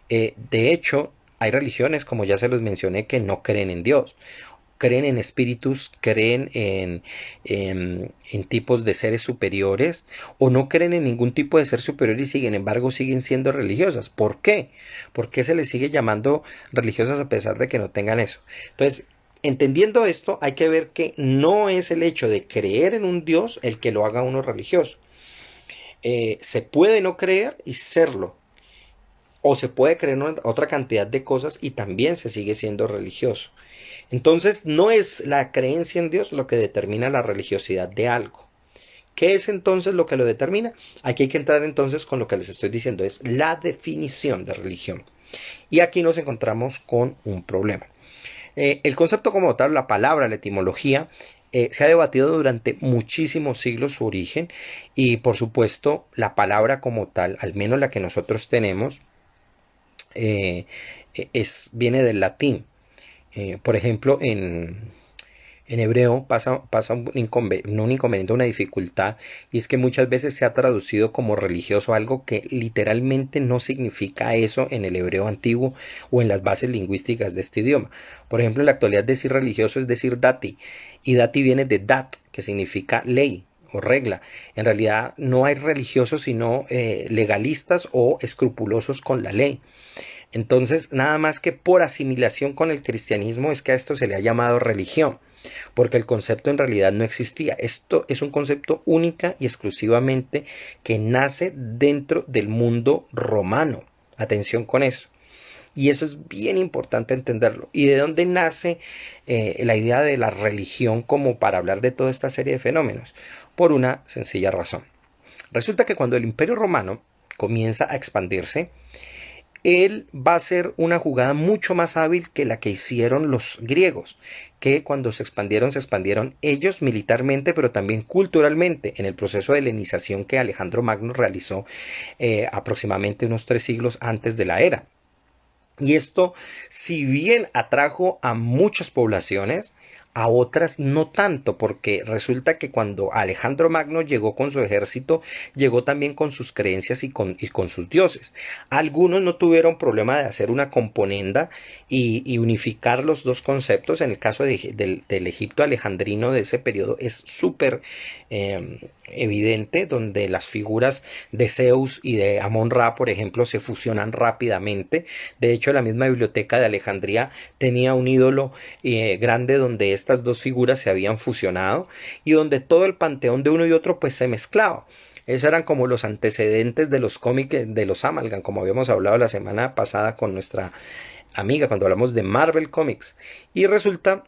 De hecho, hay religiones, como ya se los mencioné, que no creen en Dios. Creen en espíritus, creen en tipos de seres superiores, o no creen en ningún tipo de ser superior y sin embargo siguen siendo religiosas. ¿Por qué? ¿Por qué se les sigue llamando religiosas a pesar de que no tengan eso? Entonces, entendiendo esto, hay que ver que no es el hecho de creer en un Dios el que lo haga uno religioso. Se puede no creer y serlo, o se puede creer en otra cantidad de cosas y también se sigue siendo religioso. Entonces, no es la creencia en Dios lo que determina la religiosidad de algo. ¿Qué es entonces lo que lo determina? Aquí hay que entrar entonces con lo que les estoy diciendo, es la definición de religión. Y aquí nos encontramos con un problema. El concepto como tal, la palabra, la etimología, se ha debatido durante muchísimos siglos su origen y por supuesto la palabra como tal, al menos la que nosotros tenemos, eh, viene del latín. Por ejemplo, en hebreo pasa no un inconveniente, una dificultad, y es que muchas veces se ha traducido como religioso algo que literalmente no significa eso en el hebreo antiguo o en las bases lingüísticas de este idioma. Por ejemplo, en la actualidad decir religioso es decir dati, y dati viene de dat, que significa ley o regla. En realidad no hay religiosos sino legalistas o escrupulosos con la ley. Entonces, nada más que por asimilación con el cristianismo es que a esto se le ha llamado religión, porque el concepto en realidad no existía. Esto es un concepto única y exclusivamente que nace dentro del mundo romano. Atención con eso. Y eso es bien importante entenderlo. ¿Y de dónde nace la idea de la religión como para hablar de toda esta serie de fenómenos? Por una sencilla razón. Resulta que cuando el Imperio Romano comienza a expandirse, él va a ser una jugada mucho más hábil que la que hicieron los griegos, que cuando se expandieron ellos militarmente, pero también culturalmente, en el proceso de helenización que Alejandro Magno realizó aproximadamente unos 3 siglos antes de la era. Y esto, si bien atrajo a muchas poblaciones, a otras no tanto, porque resulta que cuando Alejandro Magno llegó con su ejército, llegó también con sus creencias y con sus dioses. Algunos no tuvieron problema de hacer una componenda y unificar los dos conceptos. En el caso del Egipto alejandrino de ese periodo es súper evidente, donde las figuras de Zeus y de Amon-Ra, por ejemplo, se fusionan rápidamente. De hecho, la misma biblioteca de Alejandría tenía un ídolo grande donde estas dos figuras se habían fusionado y donde todo el panteón de uno y otro pues se mezclaba. Esos eran como los antecedentes de los cómics de los Amalgam, como habíamos hablado la semana pasada con nuestra amiga cuando hablamos de Marvel Comics. Y resulta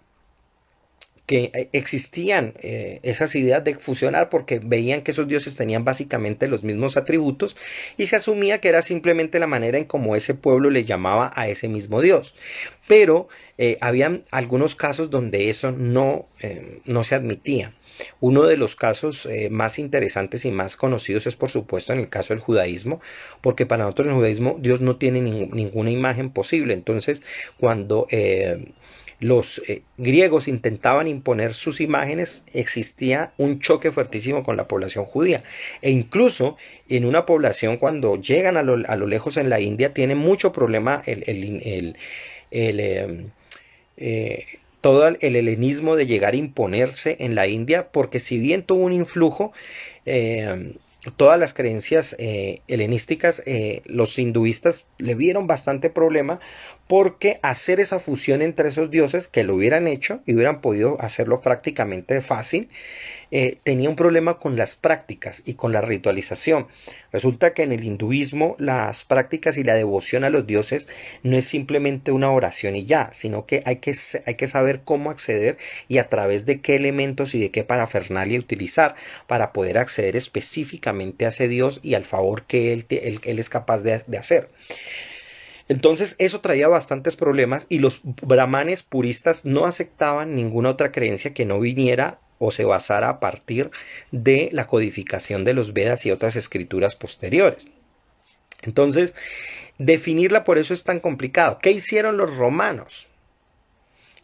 que existían esas ideas de fusionar porque veían que esos dioses tenían básicamente los mismos atributos y se asumía que era simplemente la manera en cómo ese pueblo le llamaba a ese mismo dios. Pero habían algunos casos donde eso no se admitía. Uno de los casos más interesantes y más conocidos es por supuesto en el caso del judaísmo, porque para nosotros en el judaísmo Dios no tiene ninguna imagen posible. Entonces cuando los griegos intentaban imponer sus imágenes, existía un choque fuertísimo con la población judía. E incluso en una población cuando llegan a lo lejos en la India, tiene mucho problema todo el helenismo de llegar a imponerse en la India, porque si bien tuvo un influjo, todas las creencias helenísticas, los hinduistas le vieron bastante problema porque hacer esa fusión entre esos dioses, que lo hubieran hecho y hubieran podido hacerlo prácticamente fácil, tenía un problema con las prácticas y con la ritualización. Resulta que en el hinduismo las prácticas y la devoción a los dioses no es simplemente una oración y ya, sino que hay que saber cómo acceder y a través de qué elementos y de qué parafernalia utilizar para poder acceder específicamente a ese dios y al favor que él es capaz de hacer. Entonces eso traía bastantes problemas y los brahmanes puristas no aceptaban ninguna otra creencia que no viniera o se basara a partir de la codificación de los Vedas y otras escrituras posteriores. Entonces, definirla por eso es tan complicado. ¿Qué hicieron los romanos?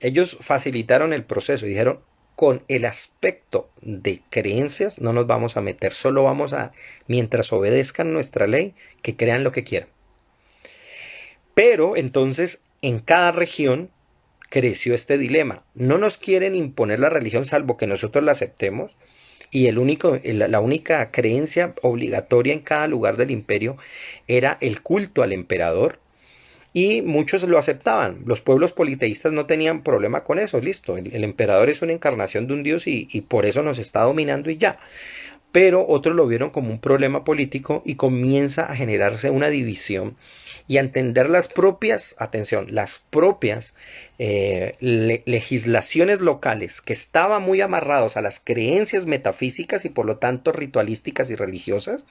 Ellos facilitaron el proceso y dijeron, con el aspecto de creencias no nos vamos a meter, solo vamos a, mientras obedezcan nuestra ley, que crean lo que quieran. Pero entonces en cada región creció este dilema. No nos quieren imponer la religión salvo que nosotros la aceptemos. Y la única creencia obligatoria en cada lugar del imperio era el culto al emperador. Y muchos lo aceptaban. Los pueblos politeístas no tenían problema con eso. Listo, el emperador es una encarnación de un dios y por eso nos está dominando y ya. Pero otros lo vieron como un problema político y comienza a generarse una división y a entender las propias, atención, las propias legislaciones locales que estaban muy amarrados a las creencias metafísicas y por lo tanto ritualísticas y religiosas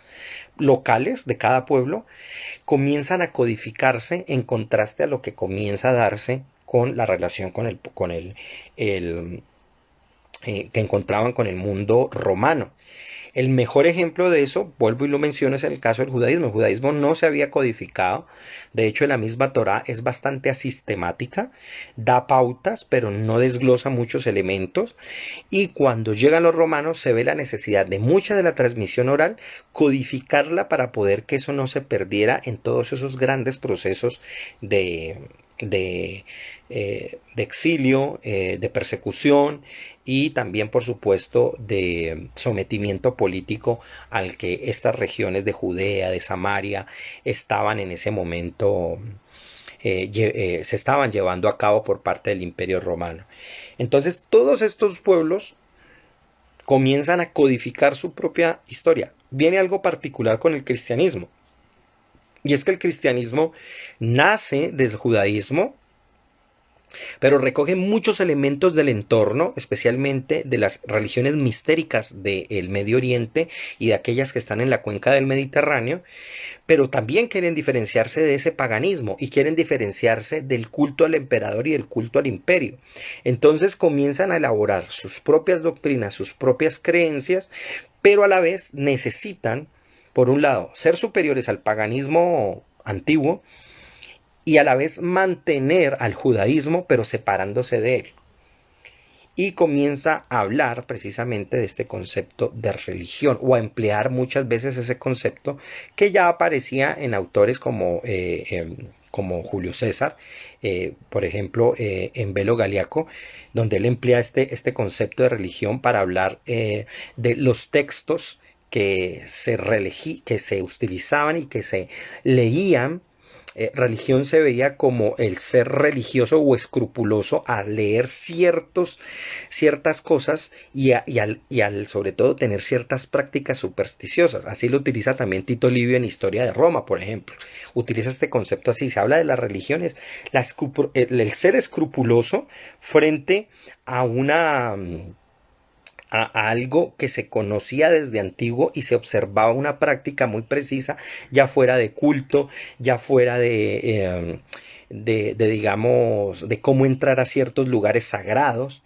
locales de cada pueblo, comienzan a codificarse en contraste a lo que comienza a darse con la relación el, que encontraban con el mundo romano. El mejor ejemplo de eso, vuelvo y lo menciono, es en el caso del judaísmo. El judaísmo no se había codificado. De hecho, la misma Torá es bastante asistemática, da pautas, pero no desglosa muchos elementos. Y cuando llegan los romanos, se ve la necesidad de mucha de la transmisión oral, codificarla para poder que eso no se perdiera en todos esos grandes procesos de, de exilio, de persecución y también, por supuesto, de sometimiento político al que estas regiones de Judea, de Samaria, estaban en ese momento, se estaban llevando a cabo por parte del Imperio Romano. Entonces, todos estos pueblos comienzan a codificar su propia historia. Viene algo particular con el cristianismo, y es que el cristianismo nace del judaísmo, pero recoge muchos elementos del entorno, especialmente de las religiones mistéricas del Medio Oriente y de aquellas que están en la cuenca del Mediterráneo, pero también quieren diferenciarse de ese paganismo y quieren diferenciarse del culto al emperador y del culto al imperio. Entonces comienzan a elaborar sus propias doctrinas, sus propias creencias, pero a la vez necesitan, por un lado, ser superiores al paganismo antiguo, y a la vez mantener al judaísmo, pero separándose de él. Y comienza a hablar precisamente de este concepto de religión, o a emplear muchas veces ese concepto que ya aparecía en autores como Julio César, por ejemplo, en Velo Galiaco, donde él emplea este concepto de religión para hablar de los textos que se utilizaban y que se leían. Religión se veía como el ser religioso o escrupuloso a leer ciertas cosas y al sobre todo tener ciertas prácticas supersticiosas. Así lo utiliza también Tito Livio en Historia de Roma, por ejemplo. Utiliza este concepto así. Se habla de las religiones, el ser escrupuloso frente a a algo que se conocía desde antiguo y se observaba una práctica muy precisa, ya fuera de culto, ya fuera digamos, de cómo entrar a ciertos lugares sagrados.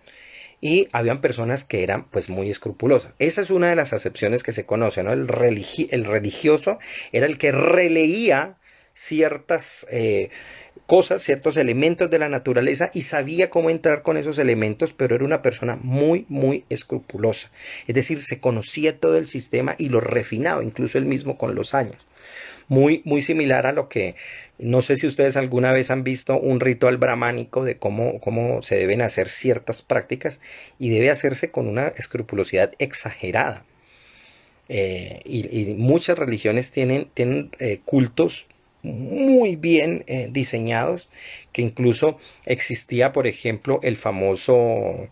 Y habían personas que eran pues muy escrupulosas. Esa es una de las acepciones que se conoce, ¿no? El religioso era el que releía ciertas cosas, ciertos elementos de la naturaleza y sabía cómo entrar con esos elementos, pero era una persona muy, muy escrupulosa. Es decir, se conocía todo el sistema y lo refinaba, incluso él mismo con los años. Muy, muy similar a lo que, no sé si ustedes alguna vez han visto un ritual brahmánico de cómo se deben hacer ciertas prácticas y debe hacerse con una escrupulosidad exagerada. Y muchas religiones tienen cultos muy bien diseñados, que incluso existía, por ejemplo, el famoso,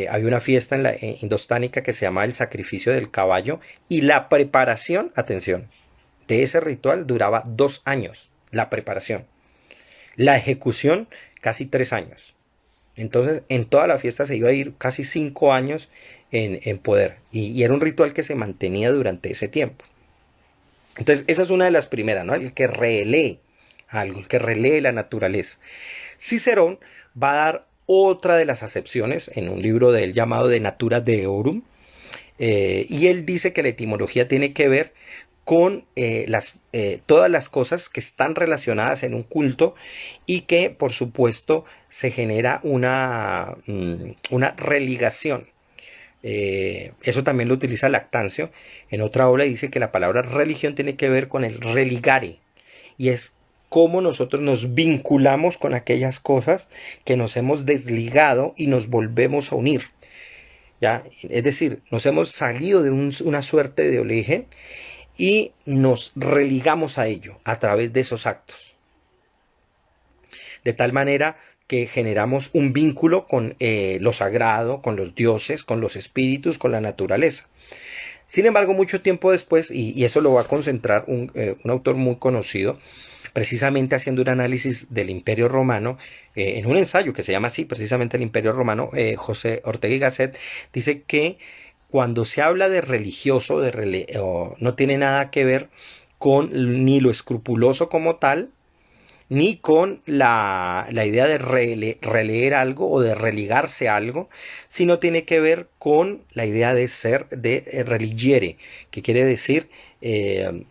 había una fiesta en la indostánica que se llamaba el sacrificio del caballo, y la preparación, atención, de ese ritual duraba 2 años, la preparación. La ejecución, casi 3 años. Entonces, en toda la fiesta se iba a ir casi 5 años en poder, y era un ritual que se mantenía durante ese tiempo. Entonces, esa es una de las primeras, ¿no? El que relee algo, el que relee la naturaleza. Cicerón va a dar otra de las acepciones en un libro de él llamado De Natura Deorum, y él dice que la etimología tiene que ver con todas las cosas que están relacionadas en un culto y que, por supuesto, se genera una religación. Eso también lo utiliza Lactancio. En otra obra dice que la palabra religión tiene que ver con el religare, y es cómo nosotros nos vinculamos con aquellas cosas que nos hemos desligado y nos volvemos a unir. ¿Ya? Es decir, nos hemos salido de una suerte de origen y nos religamos a ello a través de esos actos. De tal manera que generamos un vínculo con lo sagrado, con los dioses, con los espíritus, con la naturaleza. Sin embargo, mucho tiempo después, y eso lo va a concentrar un autor muy conocido, precisamente haciendo un análisis del Imperio Romano, en un ensayo que se llama así, precisamente el Imperio Romano, José Ortega y Gasset, dice que cuando se habla de religioso, no tiene nada que ver con ni lo escrupuloso como tal, ni con la idea de releer algo o de religarse a algo, sino tiene que ver con la idea de ser, de religiere, que quiere decir eh,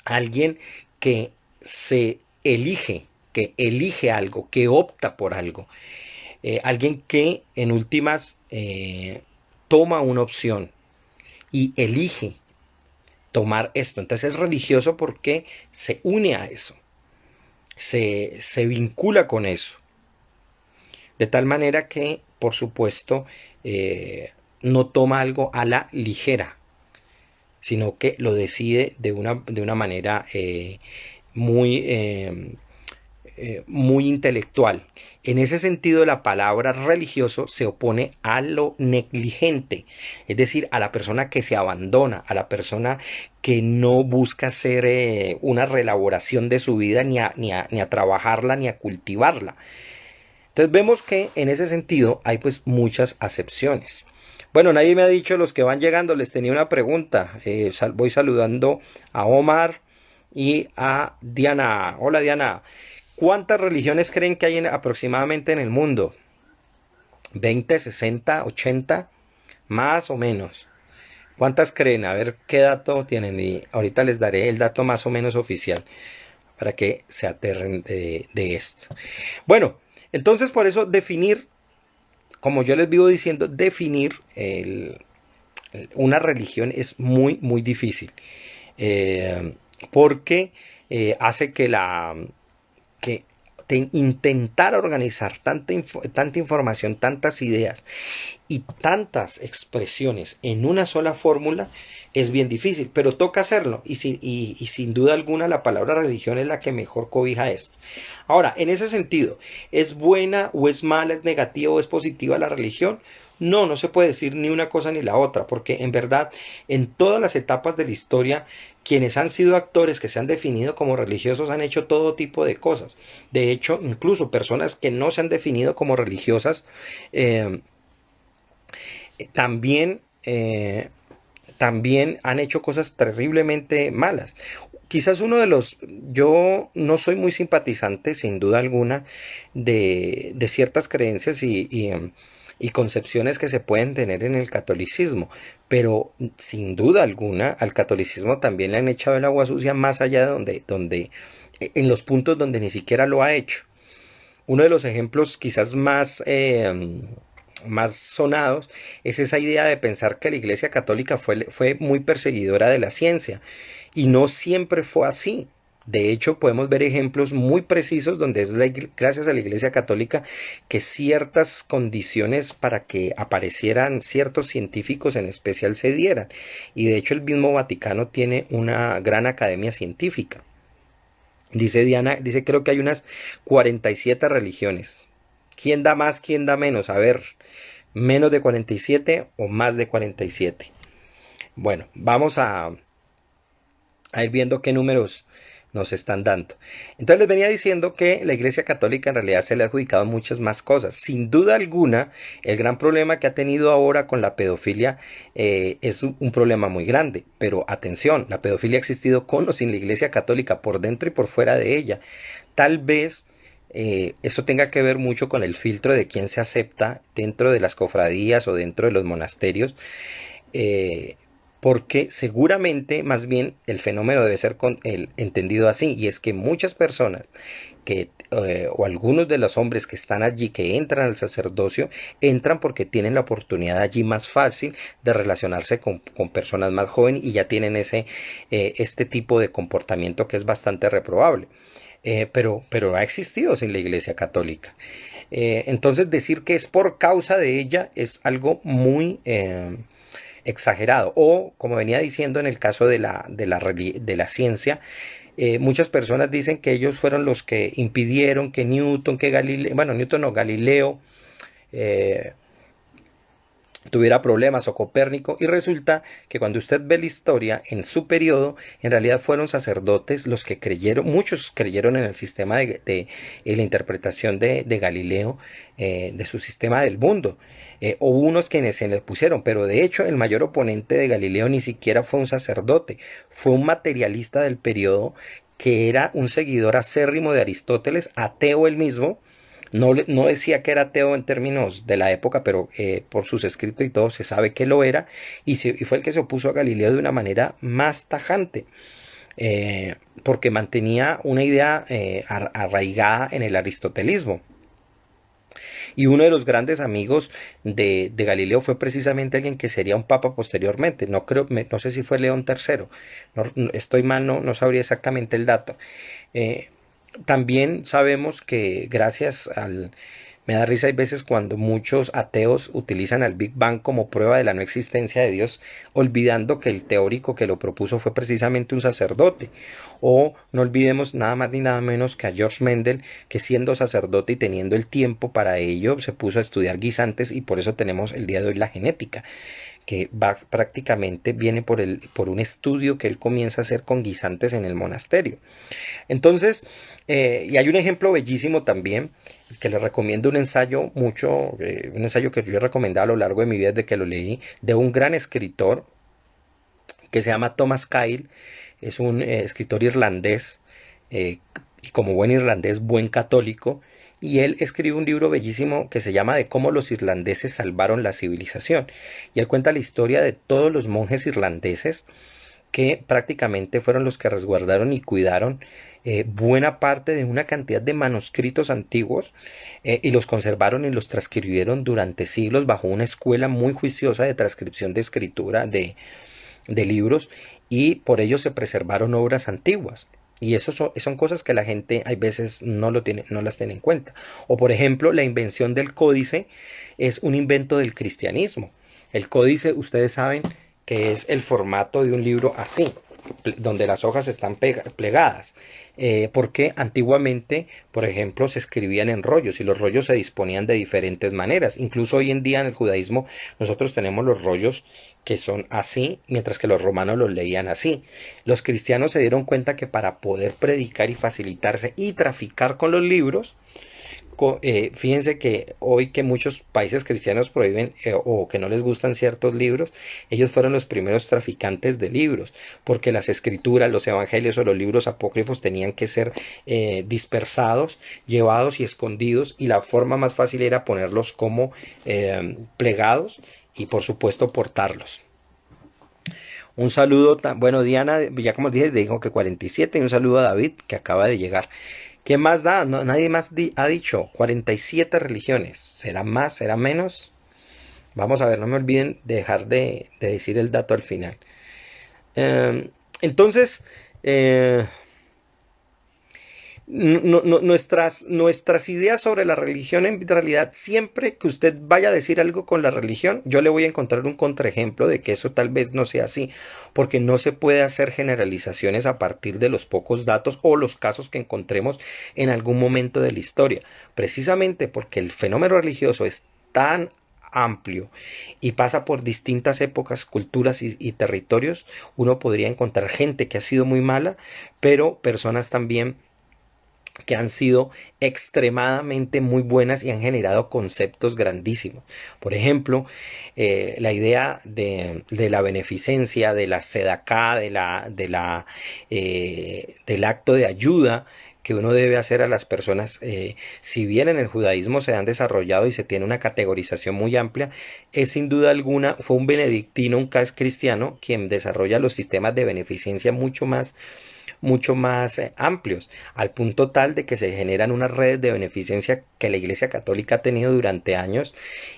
alguien que se elige, que elige algo, que opta por algo. Alguien que en últimas toma una opción y elige tomar esto. Entonces es religioso porque se une a eso, se vincula con eso. De tal manera que, por supuesto, no toma algo a la ligera, sino que lo decide de una manera muy, muy intelectual. En ese sentido, la palabra religioso se opone a lo negligente, es decir, a la persona que se abandona, a la persona que no busca hacer una reelaboración de su vida, ni a trabajarla, ni a cultivarla. Entonces vemos que en ese sentido hay pues muchas acepciones. Bueno, nadie me ha dicho, los que van llegando, les tenía una pregunta. Voy saludando a Omar y a Diana. Hola Diana. ¿Cuántas religiones creen que hay aproximadamente en el mundo? ¿20, 60, 80? Más o menos. ¿Cuántas creen? A ver qué dato tienen. Y ahorita les daré el dato más o menos oficial para que se aterren de esto. Bueno, entonces por eso definir, como yo les vivo diciendo, definir una religión es muy, muy difícil. Porque hace que intentar organizar tanta información, tantas ideas y tantas expresiones en una sola fórmula es bien difícil, pero toca hacerlo y sin duda alguna la palabra religión es la que mejor cobija esto. Ahora, en ese sentido, ¿es buena o es mala, es negativa o es positiva la religión? No, no se puede decir ni una cosa ni la otra, porque en verdad en todas las etapas de la historia quienes han sido actores que se han definido como religiosos han hecho todo tipo de cosas. De hecho, incluso personas que no se han definido como religiosas también, también han hecho cosas terriblemente malas. Quizás yo no soy muy simpatizante, sin duda alguna, de ciertas creencias y concepciones que se pueden tener en el catolicismo, pero sin duda alguna al catolicismo también le han echado el agua sucia más allá de en los puntos donde ni siquiera lo ha hecho. Uno de los ejemplos quizás más sonados es esa idea de pensar que la Iglesia Católica fue muy perseguidora de la ciencia y no siempre fue así. De hecho, podemos ver ejemplos muy precisos donde es gracias a la Iglesia Católica que ciertas condiciones para que aparecieran ciertos científicos en especial se dieran. Y de hecho el mismo Vaticano tiene una gran academia científica. Dice Diana, dice creo que hay unas 47 religiones. ¿Quién da más, quién da menos? A ver, menos de 47 o más de 47. Bueno, vamos a ir viendo qué números nos están dando. Entonces les venía diciendo que la Iglesia Católica en realidad se le ha adjudicado muchas más cosas. Sin duda alguna, el gran problema que ha tenido ahora con la pedofilia es un problema muy grande. Pero atención, la pedofilia ha existido con o sin la Iglesia Católica, por dentro y por fuera de ella. Tal vez esto tenga que ver mucho con el filtro de quién se acepta dentro de las cofradías o dentro de los monasterios. Porque seguramente más bien el fenómeno debe ser entendido así, y es que muchas personas o algunos de los hombres que están allí, que entran al sacerdocio, entran porque tienen la oportunidad allí más fácil de relacionarse con personas más jóvenes y ya tienen este tipo de comportamiento que es bastante reprobable. Pero ha existido sin la Iglesia Católica. Entonces decir que es por causa de ella es algo muy exagerado. O, como venía diciendo en el caso de la ciencia, muchas personas dicen que ellos fueron los que impidieron que Newton, Newton no, Galileo, tuviera problemas, o Copérnico, y resulta que cuando usted ve la historia en su periodo, en realidad fueron sacerdotes los que creyeron, muchos creyeron en el sistema de la interpretación de Galileo, de su sistema del mundo. Hubo unos quienes se les pusieron, pero de hecho el mayor oponente de Galileo ni siquiera fue un sacerdote, fue un materialista del periodo que era un seguidor acérrimo de Aristóteles, ateo él mismo. No decía que era ateo en términos de la época, pero por sus escritos y todo se sabe que lo era, y fue el que se opuso a Galileo de una manera más tajante, porque mantenía una idea arraigada en el aristotelismo. Y uno de los grandes amigos de Galileo fue precisamente alguien que sería un papa posteriormente. No sé si fue León III. Estoy mal, no sabría exactamente el dato. Eh, También sabemos que gracias al... Me da risa hay veces cuando muchos ateos utilizan al Big Bang como prueba de la no existencia de Dios, olvidando que el teórico que lo propuso fue precisamente un sacerdote. O no olvidemos nada más ni nada menos que a George Mendel, que siendo sacerdote y teniendo el tiempo para ello, se puso a estudiar guisantes, y por eso tenemos el día de hoy la genética, que prácticamente viene por un estudio que él comienza a hacer con guisantes en el monasterio. Entonces, y hay un ejemplo bellísimo también, que les recomiendo un ensayo un ensayo que yo he recomendado a lo largo de mi vida desde que lo leí, de un gran escritor que se llama Thomas Kyle. Es un escritor irlandés, y como buen irlandés, buen católico, y él escribe un libro bellísimo que se llama De cómo los irlandeses salvaron la civilización. Y él cuenta la historia de todos los monjes irlandeses que prácticamente fueron los que resguardaron y cuidaron buena parte de una cantidad de manuscritos antiguos, y los conservaron y los transcribieron durante siglos bajo una escuela muy juiciosa de transcripción de escritura de libros, y por ello se preservaron obras antiguas. Y eso son cosas que la gente hay veces no las tiene en cuenta. O por ejemplo, la invención del códice es un invento del cristianismo. El códice, ustedes saben que es el formato de un libro así, donde las hojas están plegadas. Porque antiguamente, por ejemplo, se escribían en rollos, y los rollos se disponían de diferentes maneras. Incluso hoy en día en el judaísmo nosotros tenemos los rollos que son así, mientras que los romanos los leían así. Los cristianos se dieron cuenta que para poder predicar y facilitarse y traficar con los libros, fíjense que hoy que muchos países cristianos prohíben o que no les gustan ciertos libros, ellos fueron los primeros traficantes de libros, porque las escrituras, los evangelios o los libros apócrifos tenían que ser dispersados, llevados y escondidos, y la forma más fácil era ponerlos como plegados y por supuesto portarlos. Un saludo, bueno, Diana, ya como dije, dijo que 47, y un saludo a David, que acaba de llegar. ¿Qué más da? Nadie más ha dicho 47 religiones. ¿Será más? ¿Será menos? Vamos a ver, no me olviden de dejar de decir el dato al final. Entonces, nuestras ideas sobre la religión, en realidad, siempre que usted vaya a decir algo con la religión, yo le voy a encontrar un contraejemplo de que eso tal vez no sea así, porque no se puede hacer generalizaciones a partir de los pocos datos o los casos que encontremos en algún momento de la historia, precisamente porque el fenómeno religioso es tan amplio y pasa por distintas épocas, culturas y territorios. Uno podría encontrar gente que ha sido muy mala, pero personas también que han sido extremadamente muy buenas y han generado conceptos grandísimos. Por ejemplo, la idea de la beneficencia, de la sedaká, del acto de ayuda que uno debe hacer a las personas, si bien en el judaísmo se han desarrollado y se tiene una categorización muy amplia, es sin duda alguna, fue un benedictino, un cristiano, quien desarrolla los sistemas de beneficencia mucho más amplios, al punto tal de que se generan unas redes de beneficencia que la Iglesia Católica ha tenido durante años,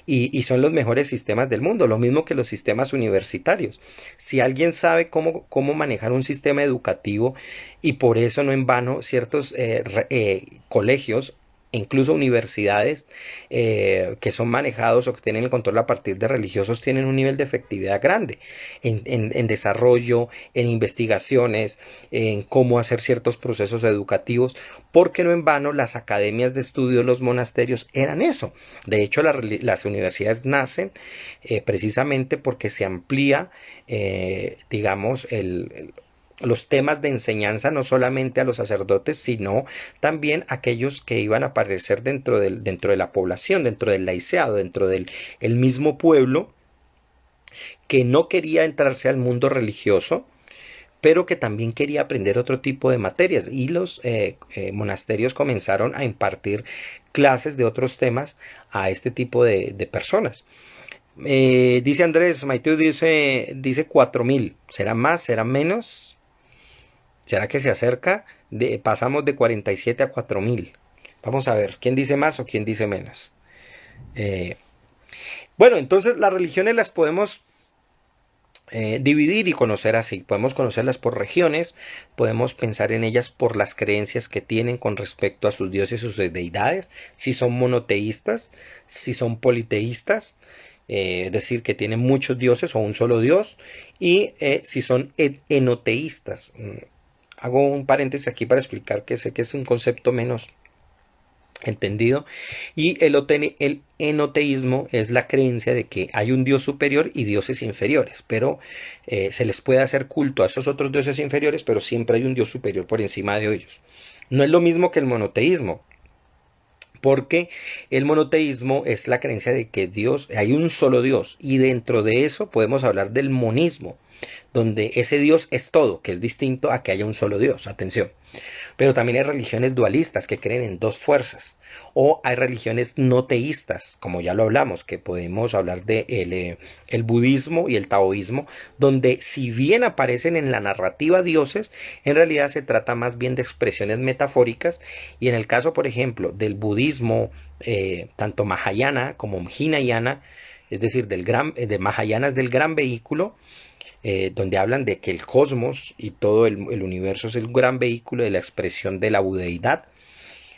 y son los mejores sistemas del mundo, lo mismo que los sistemas universitarios. Si alguien sabe cómo manejar un sistema educativo, y por eso no en vano ciertos colegios, incluso universidades que son manejados o que tienen el control a partir de religiosos, tienen un nivel de efectividad grande en desarrollo, en investigaciones, en cómo hacer ciertos procesos educativos, porque no en vano las academias de estudio, los monasterios eran eso. De hecho, las universidades nacen precisamente porque se amplía, digamos, los temas de enseñanza, no solamente a los sacerdotes, sino también a aquellos que iban a aparecer dentro de la población, dentro del laiceado, dentro del el mismo pueblo que no quería entrarse al mundo religioso, pero que también quería aprender otro tipo de materias y los monasterios comenzaron a impartir clases de otros temas a este tipo de personas. Dice Andrés, Maiteo dice 4.000. ¿Será más? ¿Será menos? ¿Será que se acerca? Pasamos de 47 a 4.000. Vamos a ver, ¿quién dice más o quién dice menos? Eh, bueno, entonces las religiones las podemos dividir y conocer así. Podemos conocerlas por regiones, podemos pensar en ellas por las creencias que tienen con respecto a sus dioses y sus deidades, si son monoteístas, si son politeístas, es decir, que tienen muchos dioses o un solo dios, y si son enoteístas. Hago un paréntesis aquí para explicar que sé que es un concepto menos entendido. Y el enoteísmo es la creencia de que hay un dios superior y dioses inferiores, pero se les puede hacer culto a esos otros dioses inferiores, pero siempre hay un dios superior por encima de ellos. No es lo mismo que el monoteísmo, porque el monoteísmo es la creencia de que Dios, hay un solo Dios, y dentro de eso podemos hablar del monismo, donde ese Dios es todo, que es distinto a que haya un solo Dios. Atención. Pero también hay religiones dualistas que creen en dos fuerzas. O hay religiones no teístas, como ya lo hablamos, que podemos hablar de el budismo y el taoísmo, donde si bien aparecen en la narrativa dioses, en realidad se trata más bien de expresiones metafóricas. Y en el caso, por ejemplo, del budismo, tanto Mahayana como Hinayana, es decir, de Mahayana es del gran vehículo, donde hablan de que el cosmos y todo el universo es el gran vehículo de la expresión de la budeidad,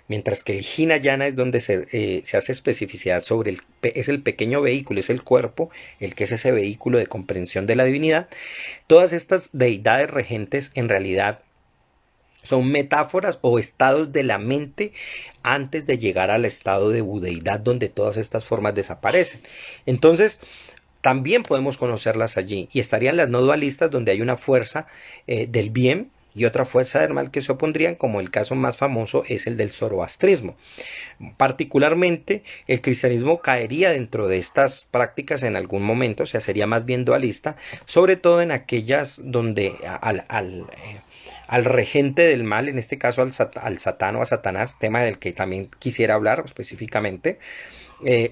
mientras que el Hinayana es donde se hace especificidad sobre es el pequeño vehículo, es el cuerpo, el que es ese vehículo de comprensión de la divinidad. Todas estas deidades regentes en realidad son metáforas o estados de la mente antes de llegar al estado de budeidad donde todas estas formas desaparecen. Entonces, también podemos conocerlas allí y estarían las no dualistas donde hay una fuerza del bien y otra fuerza del mal que se opondrían, como el caso más famoso es el del zoroastrismo. Particularmente el cristianismo caería dentro de estas prácticas en algún momento, o sea, sería más bien dualista, sobre todo en aquellas donde al regente del mal, en este caso al Satán o a Satanás, tema del que también quisiera hablar específicamente,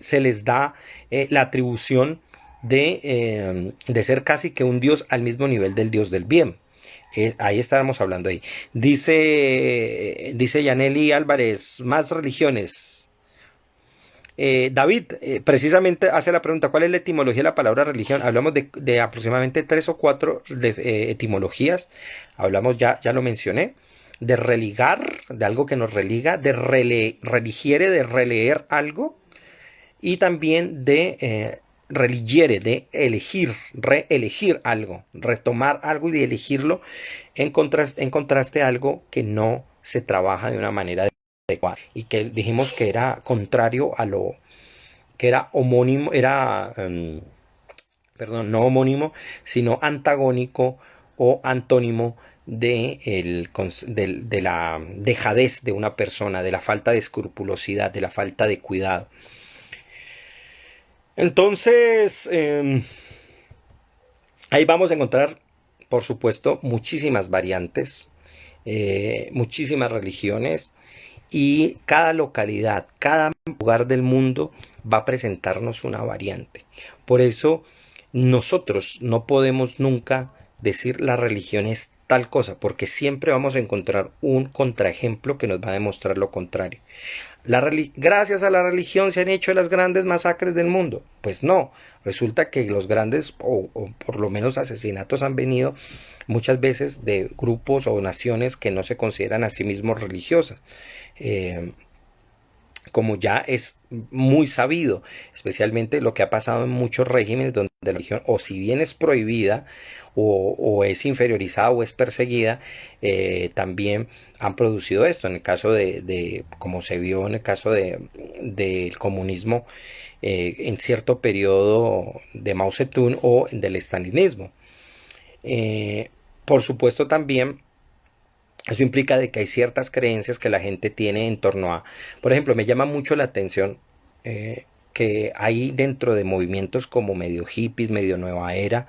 se les da la atribución de ser casi que un dios al mismo nivel del dios del bien. Ahí estábamos hablando ahí. Dice Yaneli Álvarez, más religiones. David precisamente hace la pregunta, ¿cuál es la etimología de la palabra religión? Hablamos de aproximadamente 3 o 4 etimologías. Hablamos, ya lo mencioné, de religar, de algo que nos religa, de religiere, de releer algo, y también de religiere, de elegir, reelegir algo, retomar algo y elegirlo en contraste a algo que no se trabaja de una manera adecuada y que dijimos que era contrario a lo que era homónimo, perdón, no homónimo, sino antagónico o antónimo de la dejadez de una persona, de la falta de escrupulosidad, de la falta de cuidado. Entonces, ahí vamos a encontrar, por supuesto, muchísimas variantes, muchísimas religiones, y cada localidad, cada lugar del mundo va a presentarnos una variante. Por eso nosotros no podemos nunca decir la religión es tal cosa, porque siempre vamos a encontrar un contraejemplo que nos va a demostrar lo contrario. Gracias a la religión se han hecho las grandes masacres del mundo. Pues no, resulta que los grandes o por lo menos asesinatos han venido muchas veces de grupos o naciones que no se consideran a sí mismos religiosas. Como ya es muy sabido, especialmente lo que ha pasado en muchos regímenes donde la religión, o si bien es prohibida, o es inferiorizada o es perseguida, también han producido esto. En el caso como se vio en el caso del comunismo, en cierto periodo de Mao Zedong o del estalinismo. Por supuesto también eso implica de que hay ciertas creencias que la gente tiene en torno a, por ejemplo, me llama mucho la atención que hay dentro de movimientos como medio hippies, medio nueva era,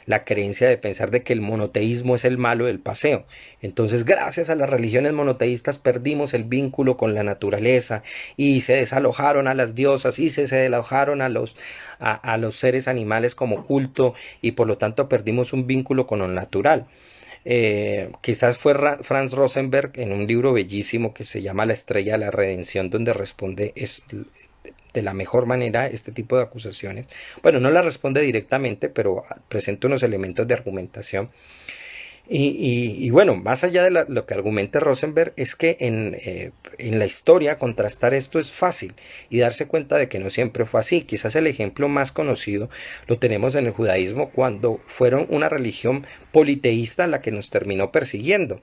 la creencia de pensar de que el monoteísmo es el malo del paseo. Entonces, gracias a las religiones monoteístas perdimos el vínculo con la naturaleza y se desalojaron a las diosas y se desalojaron a los seres animales como culto y por lo tanto perdimos un vínculo con lo natural. Quizás fue Franz Rosenberg en un libro bellísimo que se llama La estrella de la redención, donde responde de la mejor manera este tipo de acusaciones. Bueno, no la responde directamente, pero presenta unos elementos de argumentación. Y bueno, más allá de lo que argumenta Rosenberg, es que en la historia contrastar esto es fácil y darse cuenta de que no siempre fue así. Quizás el ejemplo más conocido lo tenemos en el judaísmo, cuando fueron una religión politeísta la que nos terminó persiguiendo.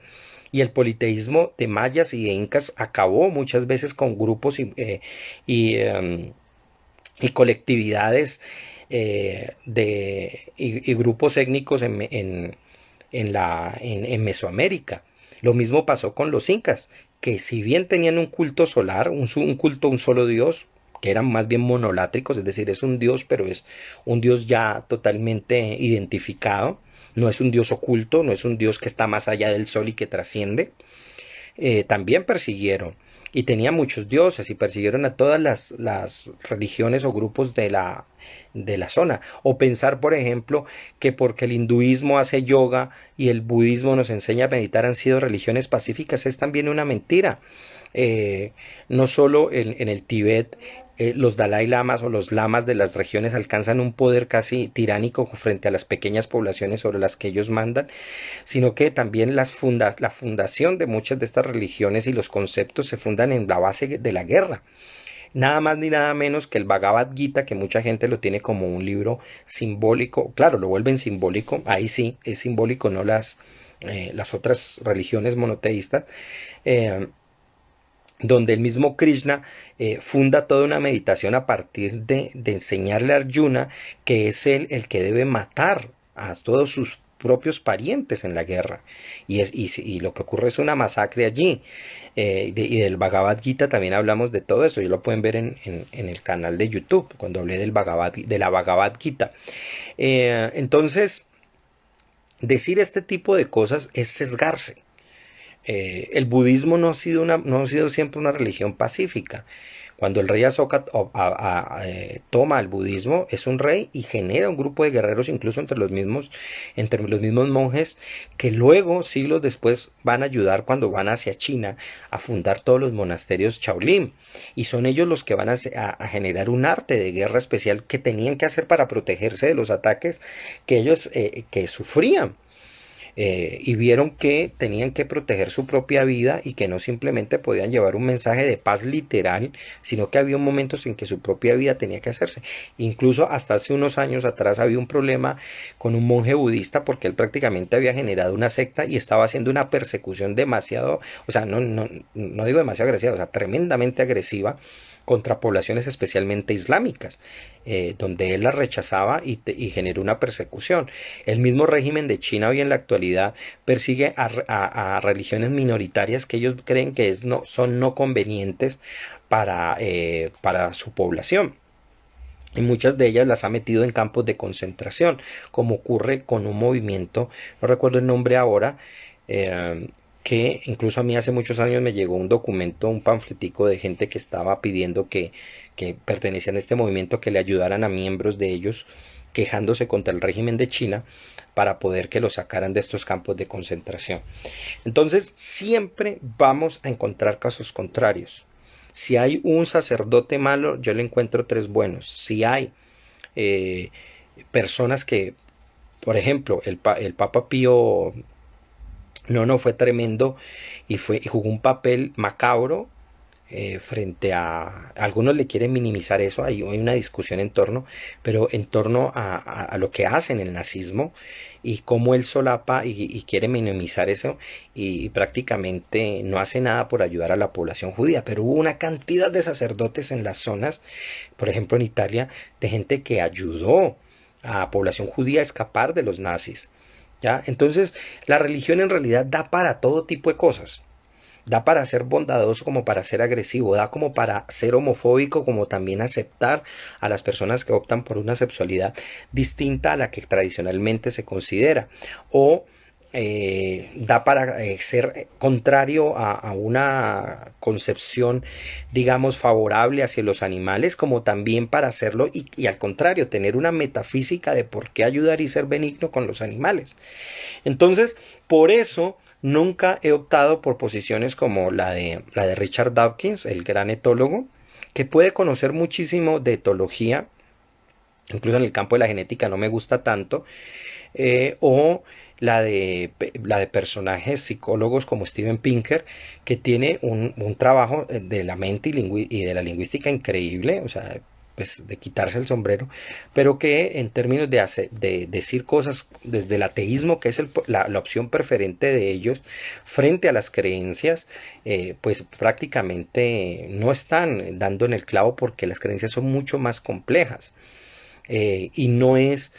Y el politeísmo de mayas y de incas acabó muchas veces con grupos y, em, y colectividades y grupos étnicos en Mesoamérica. Lo mismo pasó con los incas, que si bien tenían un culto solar, un culto a un solo dios, que eran más bien monolátricos, es decir, es un dios, pero es un dios ya totalmente identificado, no es un dios oculto, no es un dios que está más allá del sol y que trasciende. También persiguieron y tenía muchos dioses y persiguieron a todas las religiones o grupos de la zona. O pensar, por ejemplo, que porque el hinduismo hace yoga y el budismo nos enseña a meditar han sido religiones pacíficas es también una mentira. No solo en el Tíbet los Dalai Lamas o los lamas de las regiones alcanzan un poder casi tiránico frente a las pequeñas poblaciones sobre las que ellos mandan, sino que también la fundación de muchas de estas religiones y los conceptos se fundan en la base de la guerra. Nada más ni nada menos que el Bhagavad Gita, que mucha gente lo tiene como un libro simbólico. Claro, lo vuelven simbólico, ahí sí, es simbólico, no las otras religiones monoteístas. Donde el mismo Krishna funda toda una meditación a partir de enseñarle a Arjuna que es él el que debe matar a todos sus propios parientes en la guerra. Y lo que ocurre es una masacre allí. Y del Bhagavad Gita también hablamos de todo eso. Y lo pueden ver en el canal de YouTube, cuando hablé de la Bhagavad Gita. Entonces, decir este tipo de cosas es sesgarse. El budismo no ha sido siempre una religión pacífica. Cuando el rey Asoka toma el budismo, es un rey y genera un grupo de guerreros, incluso entre los mismos monjes, que luego, siglos después, van a ayudar cuando van hacia China a fundar todos los monasterios Shaolin. Y son ellos los que van a generar un arte de guerra especial que tenían que hacer para protegerse de los ataques que ellos que sufrían. Y vieron que tenían que proteger su propia vida y que no simplemente podían llevar un mensaje de paz literal, sino que había momentos en que su propia vida tenía que hacerse. Incluso hasta hace unos años atrás había un problema con un monje budista porque él prácticamente había generado una secta y estaba haciendo una persecución demasiado, o sea, no digo demasiado agresiva, o sea, tremendamente agresiva contra poblaciones especialmente islámicas, donde él las rechazaba y generó una persecución. El mismo régimen de China hoy en la actualidad persigue a religiones minoritarias que ellos creen que son no convenientes para su población. Y muchas de ellas las ha metido en campos de concentración, como ocurre con un movimiento, no recuerdo el nombre ahora, que incluso a mí hace muchos años me llegó un documento, un panfletico de gente que estaba pidiendo que pertenecían a este movimiento, que le ayudaran a miembros de ellos quejándose contra el régimen de China para poder que los sacaran de estos campos de concentración. Entonces siempre vamos a encontrar casos contrarios. Si hay un sacerdote malo, yo le encuentro tres buenos. Si hay personas que, por ejemplo, el Papa Pío no fue tremendo y jugó un papel macabro frente a algunos le quieren minimizar eso, hay una discusión pero en torno a lo que hacen el nazismo y cómo él solapa y quiere minimizar eso y prácticamente no hace nada por ayudar a la población judía, pero hubo una cantidad de sacerdotes en las zonas, por ejemplo en Italia, de gente que ayudó a la población judía a escapar de los nazis. ¿Ya? Entonces, la religión en realidad da para todo tipo de cosas. Da para ser bondadoso como para ser agresivo, da como para ser homofóbico como también aceptar a las personas que optan por una sexualidad distinta a la que tradicionalmente se considera. O da para ser contrario a una concepción, digamos, favorable hacia los animales, como también para hacerlo y al contrario, tener una metafísica de por qué ayudar y ser benigno con los animales. Entonces, por eso nunca he optado por posiciones como la de Richard Dawkins, el gran etólogo, que puede conocer muchísimo de etología, incluso en el campo de la genética no me gusta tanto, o la de personajes psicólogos como Steven Pinker, que tiene un trabajo de la mente y de la lingüística increíble, o sea, pues de quitarse el sombrero, pero que en términos de decir cosas desde el ateísmo, que es la opción preferente de ellos, frente a las creencias, pues prácticamente no están dando en el clavo porque las creencias son mucho más complejas. Y no es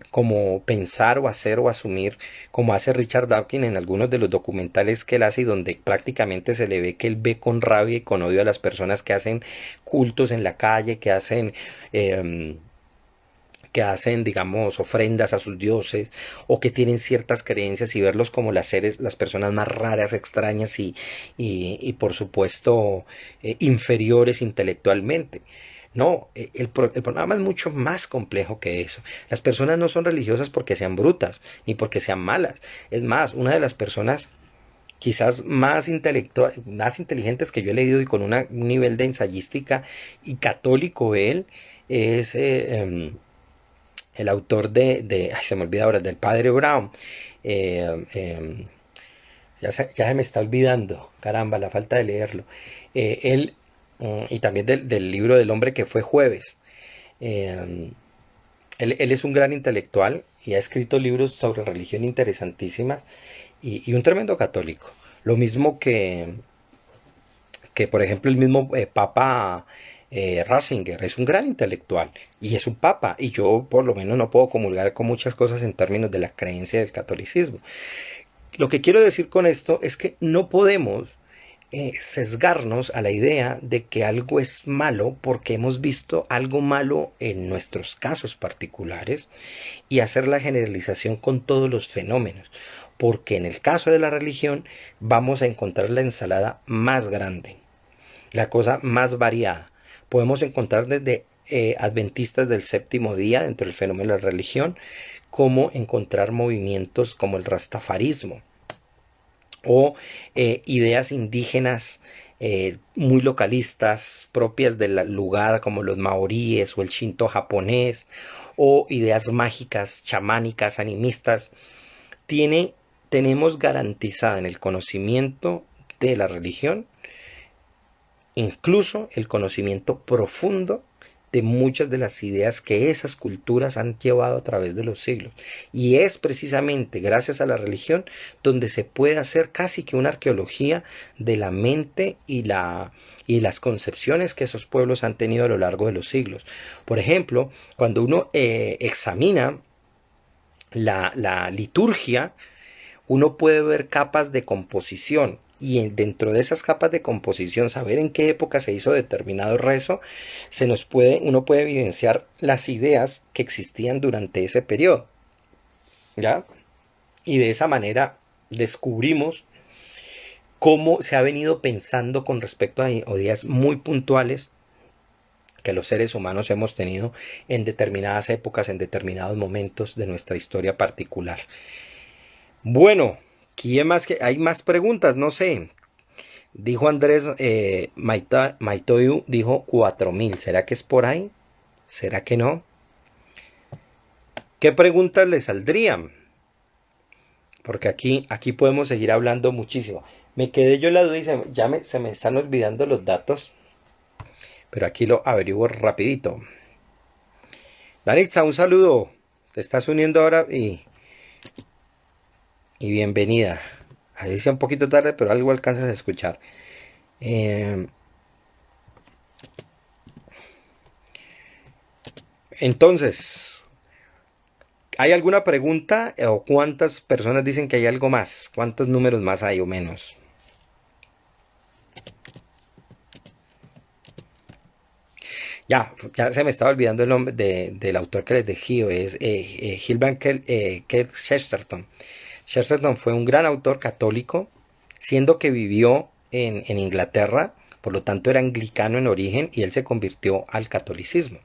como pensar o hacer o asumir como hace Richard Dawkins en algunos de los documentales que él hace y donde prácticamente se le ve que él ve con rabia y con odio a las personas que hacen cultos en la calle, digamos, ofrendas a sus dioses o que tienen ciertas creencias y verlos como las personas más raras, extrañas y por supuesto, inferiores intelectualmente. No, el programa es mucho más complejo que eso. Las personas no son religiosas porque sean brutas, ni porque sean malas. Es más, una de las personas quizás más más inteligentes que yo he leído y con un nivel de ensayística y católico él, es el autor ay, se me olvida ahora, del Padre Brown. Eh, eh, ya se me está olvidando, caramba, la falta de leerlo. Él, y también del libro del hombre que fue jueves. Eh, él es un gran intelectual y ha escrito libros sobre religión interesantísimas y un tremendo católico. Lo mismo que por ejemplo, el mismo Papa Ratzinger es un gran intelectual y es un papa. Y yo, por lo menos, no puedo comulgar con muchas cosas en términos de la creencia del catolicismo. Lo que quiero decir con esto es que no podemos sesgarnos a la idea de que algo es malo porque hemos visto algo malo en nuestros casos particulares y hacer la generalización con todos los fenómenos, porque en el caso de la religión vamos a encontrar la ensalada más grande, la cosa más variada. Podemos encontrar desde adventistas del séptimo día dentro del fenómeno de la religión, como encontrar movimientos como el rastafarismo o ideas indígenas muy localistas propias del lugar como los maoríes o el shinto japonés o ideas mágicas, chamánicas, animistas. Tenemos garantizada en el conocimiento de la religión incluso el conocimiento profundo de muchas de las ideas que esas culturas han llevado a través de los siglos. Y es precisamente gracias a la religión donde se puede hacer casi que una arqueología de la mente y las concepciones que esos pueblos han tenido a lo largo de los siglos. Por ejemplo, cuando uno examina la liturgia, uno puede ver capas de composición y dentro de esas capas de composición saber en qué época se hizo determinado rezo, uno puede evidenciar las ideas que existían durante ese periodo, ¿ya? Y de esa manera descubrimos cómo se ha venido pensando con respecto a ideas muy puntuales que los seres humanos hemos tenido en determinadas épocas, en determinados momentos de nuestra historia particular. Bueno, ¿quién más hay más preguntas? No sé. Dijo Andrés Maitoyu, dijo 4000. ¿Será que es por ahí? ¿Será que no? ¿Qué preguntas le saldrían? Porque aquí podemos seguir hablando muchísimo. Me quedé yo en la duda y se me están olvidando los datos. Pero aquí lo averiguo rapidito. Danitza, un saludo. Te estás uniendo ahora y bienvenida. Así sea un poquito tarde, pero algo alcanzas a escuchar. Entonces, ¿hay alguna pregunta o cuántas personas dicen que hay algo más? ¿Cuántos números más hay o menos? Ya se me estaba olvidando el nombre del autor que les dejé, es Gilbert Keith Chesterton. Chesterton fue un gran autor católico, siendo que vivió en Inglaterra, por lo tanto era anglicano en origen y él se convirtió al catolicismo.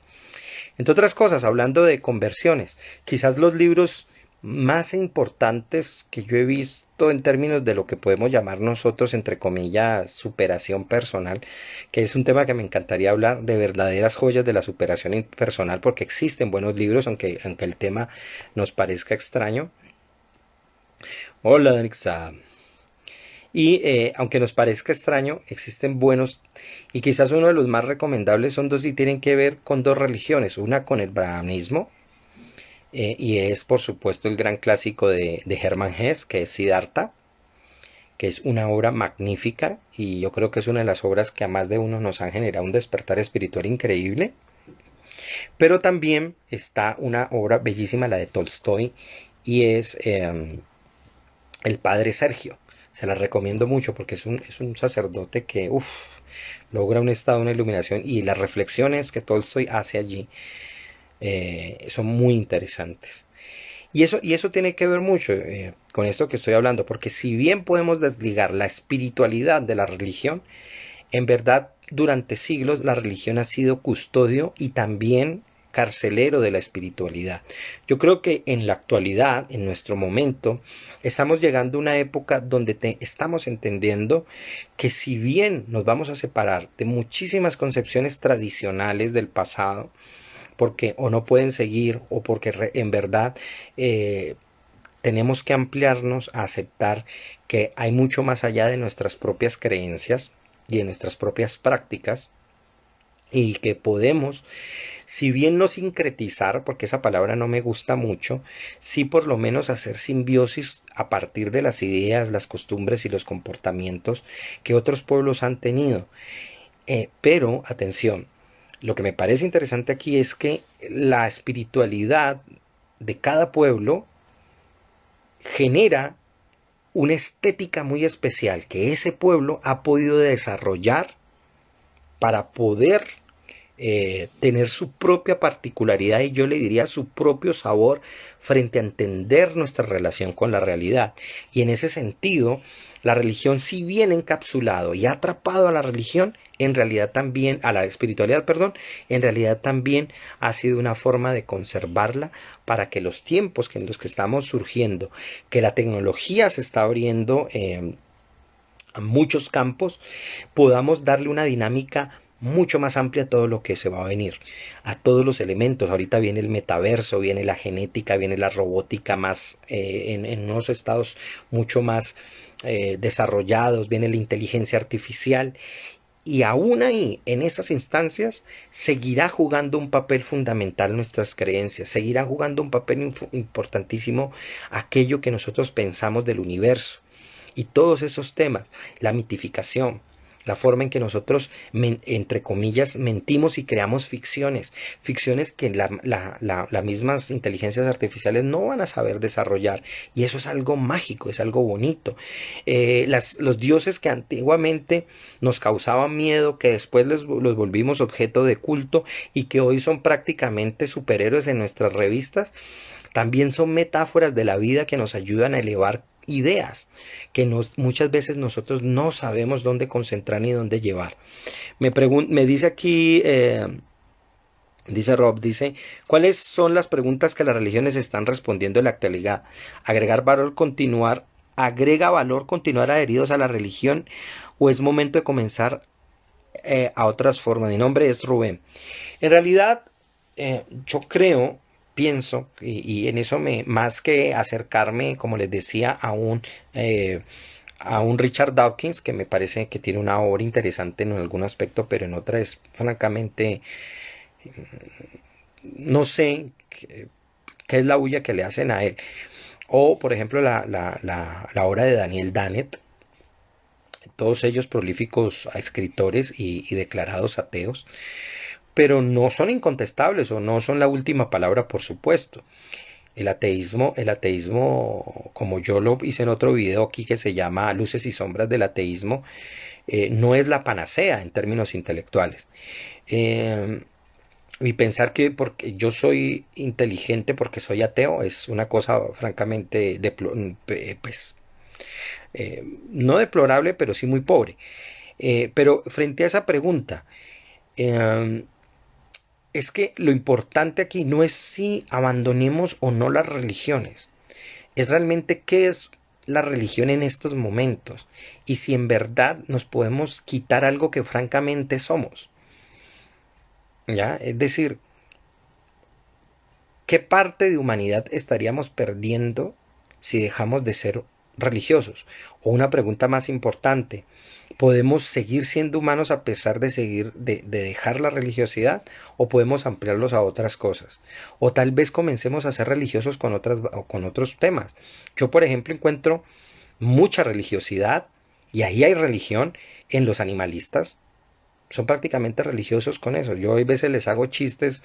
Entre otras cosas, hablando de conversiones, quizás los libros más importantes que yo he visto en términos de lo que podemos llamar nosotros, entre comillas, superación personal, que es un tema que me encantaría hablar, de verdaderas joyas de la superación personal, porque existen buenos libros, aunque el tema nos parezca extraño. Hola, Danixa. Y aunque nos parezca extraño, existen buenos, y quizás uno de los más recomendables son dos y tienen que ver con dos religiones, una con el brahmanismo, y es por supuesto el gran clásico de Hermann Hesse, que es Siddhartha, que es una obra magnífica, y yo creo que es una de las obras que a más de uno nos han generado un despertar espiritual increíble. Pero también está una obra bellísima, la de Tolstoy, y es El Padre Sergio. Se la recomiendo mucho porque es un sacerdote que logra un estado, una iluminación, y las reflexiones que Tolstoy hace allí son muy interesantes. Y eso tiene que ver mucho con esto que estoy hablando, porque si bien podemos desligar la espiritualidad de la religión, en verdad durante siglos la religión ha sido custodio y también carcelero de la espiritualidad. Yo creo que en la actualidad, en nuestro momento, estamos llegando a una época donde estamos entendiendo que si bien nos vamos a separar de muchísimas concepciones tradicionales del pasado, porque o no pueden seguir o porque en verdad tenemos que ampliarnos a aceptar que hay mucho más allá de nuestras propias creencias y de nuestras propias prácticas, y que podemos, si bien no sincretizar, porque esa palabra no me gusta mucho, sí por lo menos hacer simbiosis a partir de las ideas, las costumbres y los comportamientos que otros pueblos han tenido. Pero, atención, lo que me parece interesante aquí es que la espiritualidad de cada pueblo genera una estética muy especial que ese pueblo ha podido desarrollar para poder tener su propia particularidad, y yo le diría su propio sabor frente a entender nuestra relación con la realidad. Y en ese sentido, la religión, si bien encapsulado y atrapado a la religión, en realidad también, a la espiritualidad, perdón, en realidad también ha sido una forma de conservarla para que los tiempos en los que estamos surgiendo, que la tecnología se está abriendo a muchos campos, podamos darle una dinámica mucho más amplia a todo lo que se va a venir, a todos los elementos. Ahorita viene el metaverso, viene la genética, viene la robótica más en unos estados mucho más desarrollados, viene la inteligencia artificial, y aún ahí, en esas instancias, seguirá jugando un papel fundamental nuestras creencias, seguirá jugando un papel importantísimo aquello que nosotros pensamos del universo. Y todos esos temas, la mitificación, la forma en que nosotros, entre comillas, mentimos y creamos ficciones, ficciones que las mismas inteligencias artificiales no van a saber desarrollar, y eso es algo mágico, es algo bonito. Los dioses que antiguamente nos causaban miedo, que después los volvimos objeto de culto y que hoy son prácticamente superhéroes en nuestras revistas, también son metáforas de la vida que nos ayudan a elevar ideas que muchas veces nosotros no sabemos dónde concentrar ni dónde llevar. Me dice aquí, dice Rob, dice, ¿cuáles son las preguntas que las religiones están respondiendo en la actualidad? ¿Agrega valor continuar adheridos a la religión, o es momento de comenzar a otras formas? Mi nombre es Rubén. En realidad, yo pienso, y en eso más que acercarme, como les decía, a un Richard Dawkins, que me parece que tiene una obra interesante en algún aspecto, pero en otra es francamente, no sé qué es la bulla que le hacen a él. O, por ejemplo, la obra de Daniel Dennett, todos ellos prolíficos escritores y declarados ateos, pero no son incontestables o no son la última palabra, por supuesto. El ateísmo, como yo lo hice en otro video aquí que se llama Luces y Sombras del Ateísmo, no es la panacea en términos intelectuales. Y pensar que porque yo soy inteligente porque soy ateo es una cosa francamente pues, no deplorable, pero sí muy pobre. Pero frente a esa pregunta, eh, es que lo importante aquí no es si abandonemos o no las religiones, es realmente qué es la religión en estos momentos y si en verdad nos podemos quitar algo que francamente somos. ¿Ya? Es decir, ¿qué parte de humanidad estaríamos perdiendo si dejamos de ser religiosos? O una pregunta más importante, ¿podemos seguir siendo humanos a pesar de dejar la religiosidad? ¿O podemos ampliarlos a otras cosas? O tal vez comencemos a ser religiosos con otros temas. Yo, por ejemplo, encuentro mucha religiosidad, y ahí hay religión, en los animalistas. Son prácticamente religiosos con eso. Yo a veces les hago chistes,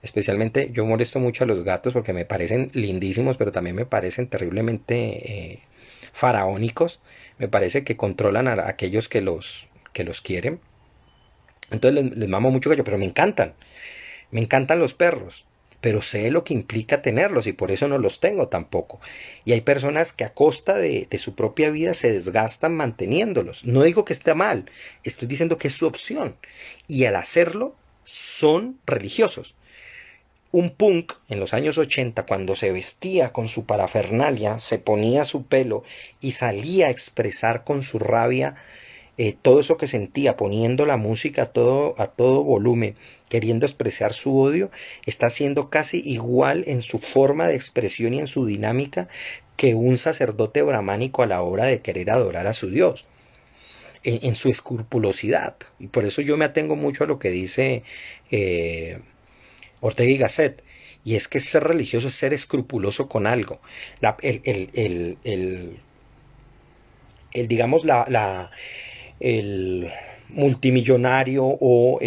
especialmente yo molesto mucho a los gatos porque me parecen lindísimos, pero también me parecen terriblemente faraónicos. Me parece que controlan a aquellos que los quieren. Entonces les mamo mucho gallo, pero me encantan. Me encantan los perros, pero sé lo que implica tenerlos y por eso no los tengo tampoco. Y hay personas que a costa de su propia vida se desgastan manteniéndolos. No digo que esté mal, estoy diciendo que es su opción. Y al hacerlo, son religiosos. Un punk en los años 80, cuando se vestía con su parafernalia, se ponía su pelo y salía a expresar con su rabia todo eso que sentía, poniendo la música a todo volumen, queriendo expresar su odio, está siendo casi igual en su forma de expresión y en su dinámica que un sacerdote brahmánico a la hora de querer adorar a su Dios, en su escrupulosidad. Y por eso yo me atengo mucho a lo que dice Ortega y Gasset. Y es que ser religioso es ser escrupuloso con algo. La, digamos, el multimillonario o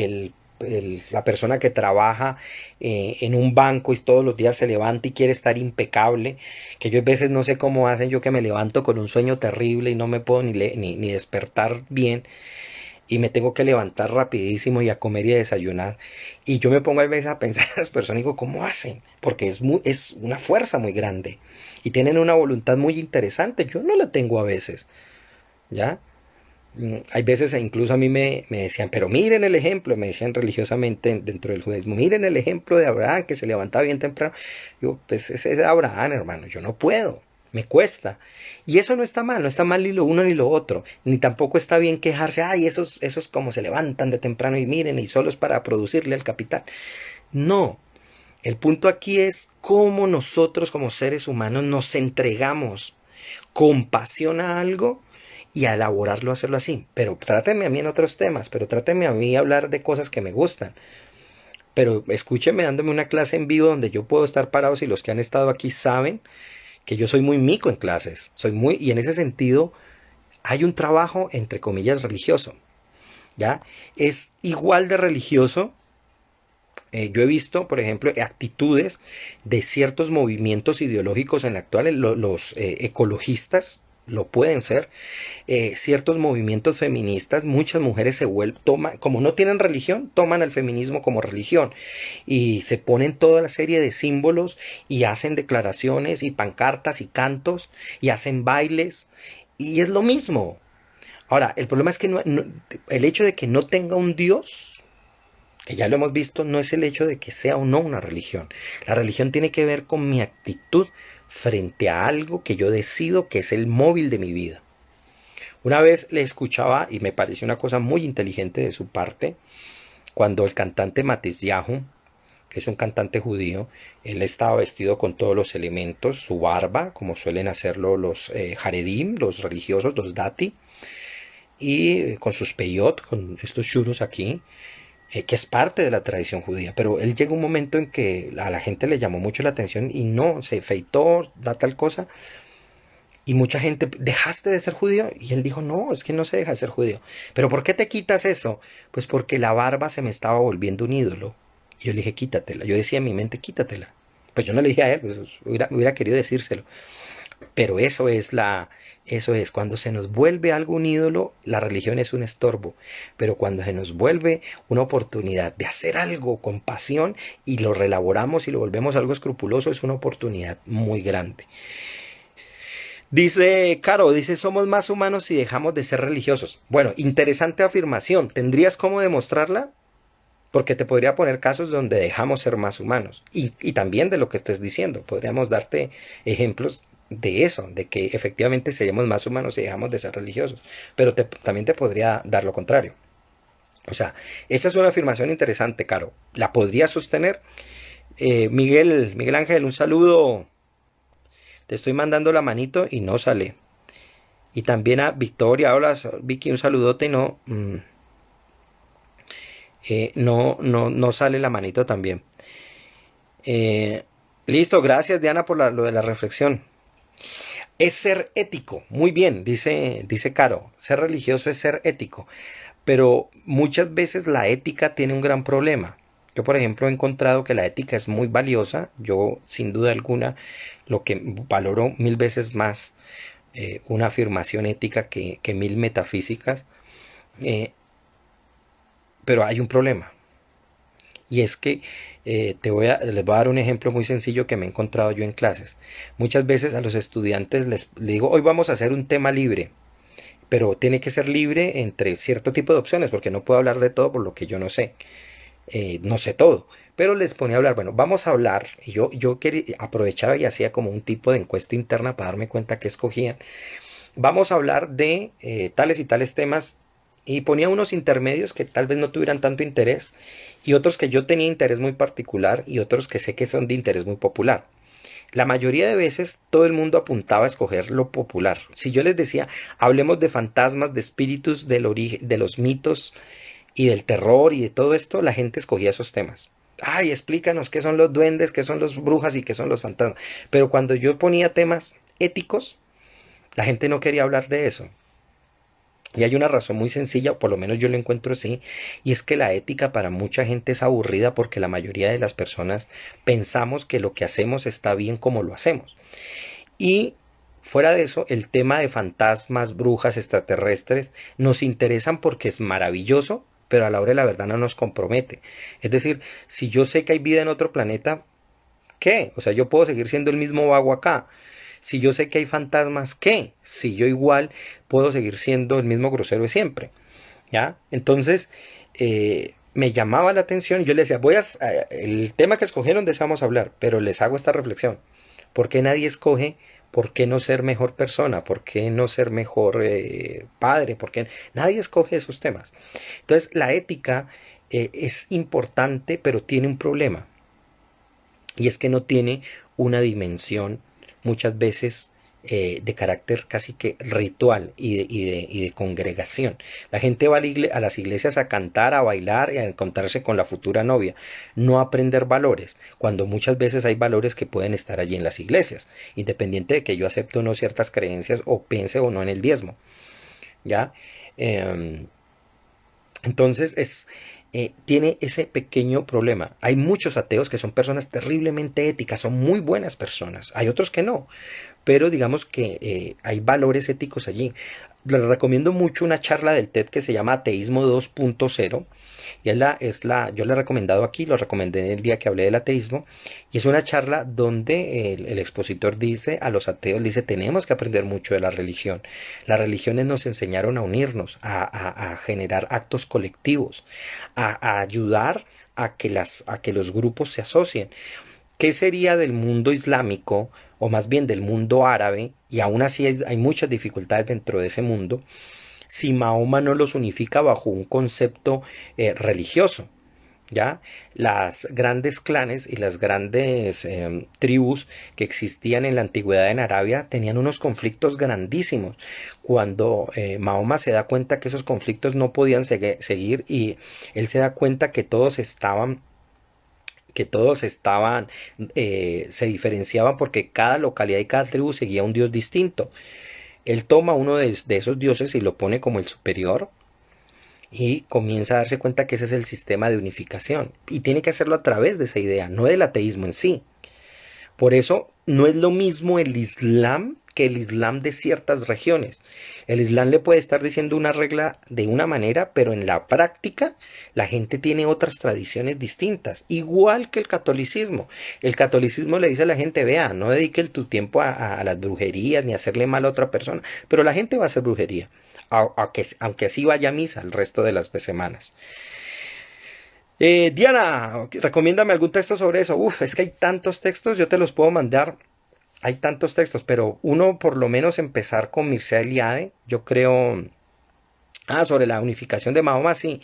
la persona que trabaja en un banco y todos los días se levanta y quiere estar impecable, que yo a veces no sé cómo hacen, yo que me levanto con un sueño terrible y no me puedo ni despertar bien y me tengo que levantar rapidísimo y a comer y a desayunar. Y yo me pongo a veces a pensar a las personas y digo, ¿cómo hacen? Porque es una fuerza muy grande y tienen una voluntad muy interesante. Yo no la tengo a veces, ¿ya? Hay veces incluso a mí me decían, pero miren el ejemplo, me decían religiosamente dentro del judaísmo, miren el ejemplo de Abraham que se levantaba bien temprano. Yo, pues ese es Abraham, hermano, yo no puedo, me cuesta. Y eso no está mal, no está mal ni lo uno ni lo otro, ni tampoco está bien quejarse, ay, esos como se levantan de temprano y miren, y solo es para producirle el capital. No, el punto aquí es cómo nosotros como seres humanos nos entregamos con pasión a algo y a elaborarlo, hacerlo así. Pero tráteme a mí en otros temas, pero tráteme a mí hablar de cosas que me gustan. Pero escúcheme dándome una clase en vivo donde yo puedo estar parado, y los que han estado aquí saben que yo soy muy mico en clases. Y en ese sentido hay un trabajo, entre comillas, religioso. ¿Ya? Es igual de religioso. Yo he visto, por ejemplo, actitudes de ciertos movimientos ideológicos en la actual, los ecologistas lo pueden ser, ciertos movimientos feministas, muchas mujeres toman, como no tienen religión, toman el feminismo como religión y se ponen toda la serie de símbolos y hacen declaraciones y pancartas y cantos y hacen bailes y es lo mismo. Ahora, el problema es que el hecho de que no tenga un Dios, que ya lo hemos visto, no es el hecho de que sea o no una religión. La religión tiene que ver con mi actitud frente a algo que yo decido que es el móvil de mi vida. Una vez le escuchaba y me pareció una cosa muy inteligente de su parte, cuando el cantante Matisyahu, que es un cantante judío, él estaba vestido con todos los elementos, su barba, como suelen hacerlo los Haredim, los religiosos, los Dati, y con sus peyot, con estos churros aquí, que es parte de la tradición judía, pero él llega un momento en que a la gente le llamó mucho la atención y no, se afeitó, da tal cosa, y mucha gente, ¿dejaste de ser judío? Y él dijo, no, es que no se deja de ser judío. ¿Pero por qué te quitas eso? Pues porque la barba se me estaba volviendo un ídolo. Y yo le dije, quítatela. Yo decía en mi mente, quítatela. Pues yo no le dije a él, pues hubiera querido decírselo. Pero eso es, cuando se nos vuelve algo un ídolo, la religión es un estorbo. Pero cuando se nos vuelve una oportunidad de hacer algo con pasión y lo relaboramos y lo volvemos algo escrupuloso, es una oportunidad muy grande. Dice Caro, dice, somos más humanos si dejamos de ser religiosos. Bueno, interesante afirmación. ¿Tendrías cómo demostrarla? Porque te podría poner casos donde dejamos ser más humanos. Y también de lo que estés diciendo. Podríamos darte ejemplos de eso, de que efectivamente seríamos más humanos si dejamos de ser religiosos. Pero también te podría dar lo contrario. O sea, esa es una afirmación interesante, Caro. ¿La podría sostener? Miguel Ángel, un saludo. Te estoy mandando la manito y no sale. Y también a Victoria, hola Vicky, un saludote y no, no sale la manito también. Eh, Listo, gracias Diana por lo de la reflexión. Es ser ético, muy bien, dice Caro, ser religioso es ser ético, pero muchas veces la ética tiene un gran problema. Yo, por ejemplo, he encontrado que la ética es muy valiosa, yo sin duda alguna lo que valoro mil veces más una afirmación ética que mil metafísicas, eh, pero hay un problema. Y es que les voy a dar un ejemplo muy sencillo que me he encontrado yo en clases. Muchas veces a los estudiantes les digo, hoy vamos a hacer un tema libre, pero tiene que ser libre entre cierto tipo de opciones, porque no puedo hablar de todo por lo que yo no sé. No sé todo. Pero les ponía a hablar, bueno, vamos a hablar, y yo aprovechaba y hacía como un tipo de encuesta interna para darme cuenta que escogían. Vamos a hablar de tales y tales temas y ponía unos intermedios que tal vez no tuvieran tanto interés y otros que yo tenía interés muy particular y otros que sé que son de interés muy popular. La mayoría de veces todo el mundo apuntaba a escoger lo popular. Si yo les decía, hablemos de fantasmas, de espíritus, del origen, de los mitos y del terror y de todo esto, la gente escogía esos temas. Ay, explícanos qué son los duendes, qué son los brujas y qué son los fantasmas. Pero cuando yo ponía temas éticos, la gente no quería hablar de eso. Y hay una razón muy sencilla, o por lo menos yo lo encuentro así, y es que la ética para mucha gente es aburrida porque la mayoría de las personas pensamos que lo que hacemos está bien como lo hacemos. Y fuera de eso, el tema de fantasmas, brujas, extraterrestres nos interesan porque es maravilloso, pero a la hora de la verdad no nos compromete. Es decir, si yo sé que hay vida en otro planeta, ¿qué? O sea, yo puedo seguir siendo el mismo vago acá. Si yo sé que hay fantasmas, ¿qué? Si yo igual puedo seguir siendo el mismo grosero de siempre. ¿Ya? Entonces, me llamaba la atención y yo le decía, el tema que escogieron de eso vamos a hablar, pero les hago esta reflexión. ¿Por qué nadie escoge por qué no ser mejor persona? ¿Por qué no ser mejor padre? ¿Por qué nadie escoge esos temas? Entonces, la ética es importante, pero tiene un problema. Y es que no tiene una dimensión muchas veces de carácter casi que ritual y de congregación. La gente va a las iglesias a cantar, a bailar y a encontrarse con la futura novia, no a aprender valores, cuando muchas veces hay valores que pueden estar allí en las iglesias, independiente de que yo acepte o no ciertas creencias o piense o no en el diezmo. ¿Ya? Eh, entonces tiene ese pequeño problema. Hay muchos ateos que son personas terriblemente éticas, son muy buenas personas. Hay otros que no, pero digamos que hay valores éticos allí. Les recomiendo mucho una charla del TED que se llama Ateísmo 2.0 y yo la he recomendado aquí, lo recomendé el día que hablé del ateísmo y es una charla donde el expositor dice a los ateos, dice tenemos que aprender mucho de la religión. Las religiones nos enseñaron a unirnos, a generar actos colectivos, a ayudar a que los grupos se asocien. ¿Qué sería del mundo islámico, o más bien del mundo árabe, y aún así hay muchas dificultades dentro de ese mundo, si Mahoma no los unifica bajo un concepto religioso? ¿Ya? Las grandes clanes y las grandes tribus que existían en la antigüedad en Arabia tenían unos conflictos grandísimos. Cuando Mahoma se da cuenta que esos conflictos no podían seguir y él se da cuenta que todos se diferenciaban porque cada localidad y cada tribu seguía un dios distinto. Él toma uno de esos dioses y lo pone como el superior y comienza a darse cuenta que ese es el sistema de unificación. Y tiene que hacerlo a través de esa idea, no del ateísmo en sí. Por eso no es lo mismo el Islam que el Islam de ciertas regiones. El Islam le puede estar diciendo una regla de una manera, pero en la práctica la gente tiene otras tradiciones distintas, igual que el catolicismo. El catolicismo le dice a la gente, vea, no dedique tu tiempo a las brujerías ni a hacerle mal a otra persona, pero la gente va a hacer brujería, aunque así vaya a misa el resto de las semanas. Diana, recomiéndame algún texto sobre eso. Uf, es que hay tantos textos, yo te los puedo mandar. Hay tantos textos, pero uno por lo menos empezar con Mircea Eliade, yo creo. Sobre la unificación de Mahoma, sí.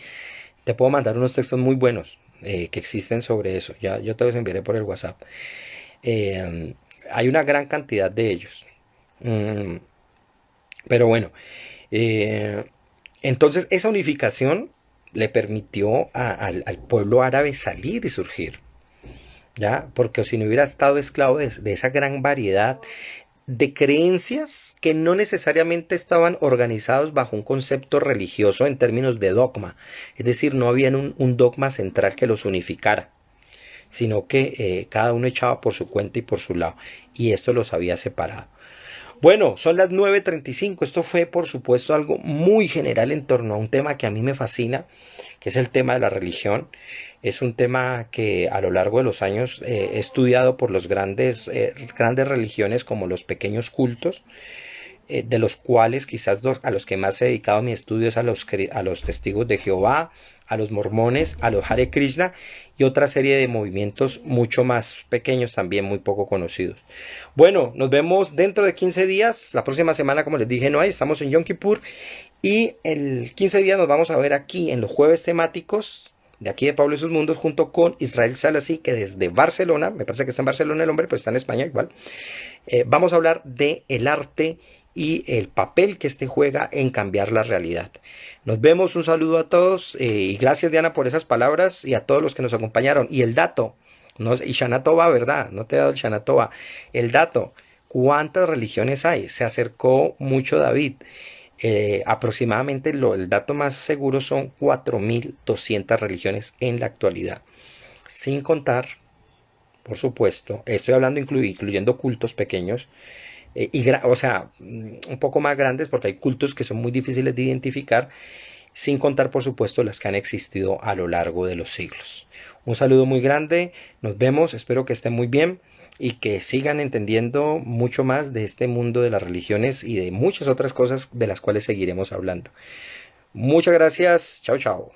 Te puedo mandar unos textos muy buenos que existen sobre eso. Ya yo te los enviaré por el WhatsApp. Hay una gran cantidad de ellos. Pero bueno, eh, entonces esa unificación le permitió al pueblo árabe salir y surgir. ¿Ya? Porque si no hubiera estado esclavo de esa gran variedad de creencias que no necesariamente estaban organizados bajo un concepto religioso en términos de dogma. Es decir, no había un dogma central que los unificara, sino que cada uno echaba por su cuenta y por su lado. Y esto los había separado. Bueno, son las 9:35. Esto fue, por supuesto, algo muy general en torno a un tema que a mí me fascina, que es el tema de la religión. Es un tema que a lo largo de los años he estudiado por los grandes religiones como los pequeños cultos, de los cuales quizás a los que más he dedicado mi estudio es a los testigos de Jehová, a los mormones, a los Hare Krishna y otra serie de movimientos mucho más pequeños, también muy poco conocidos. Bueno, nos vemos dentro de 15 días. La próxima semana, como les dije, no hay, estamos en Yom Kippur. Y el 15 días nos vamos a ver aquí en los jueves temáticos de aquí de Pablo y sus Mundos, junto con Israel Salasí, que desde Barcelona, me parece que está en Barcelona el hombre, pero está en España igual. Vamos a hablar de el arte y el papel que este juega en cambiar la realidad. Nos vemos, un saludo a todos y gracias, Diana, por esas palabras y a todos los que nos acompañaron. Y el dato, no, y Shana Tova, ¿verdad? No te he dado el Shana Tova. El dato, ¿cuántas religiones hay? Se acercó mucho David. Aproximadamente el dato más seguro son 4.200 religiones en la actualidad. Sin contar, por supuesto, estoy hablando incluyendo cultos pequeños, o sea, un poco más grandes porque hay cultos que son muy difíciles de identificar, sin contar por supuesto las que han existido a lo largo de los siglos. Un saludo muy grande, nos vemos, espero que estén muy bien y que sigan entendiendo mucho más de este mundo de las religiones y de muchas otras cosas de las cuales seguiremos hablando. Muchas gracias, chao chao.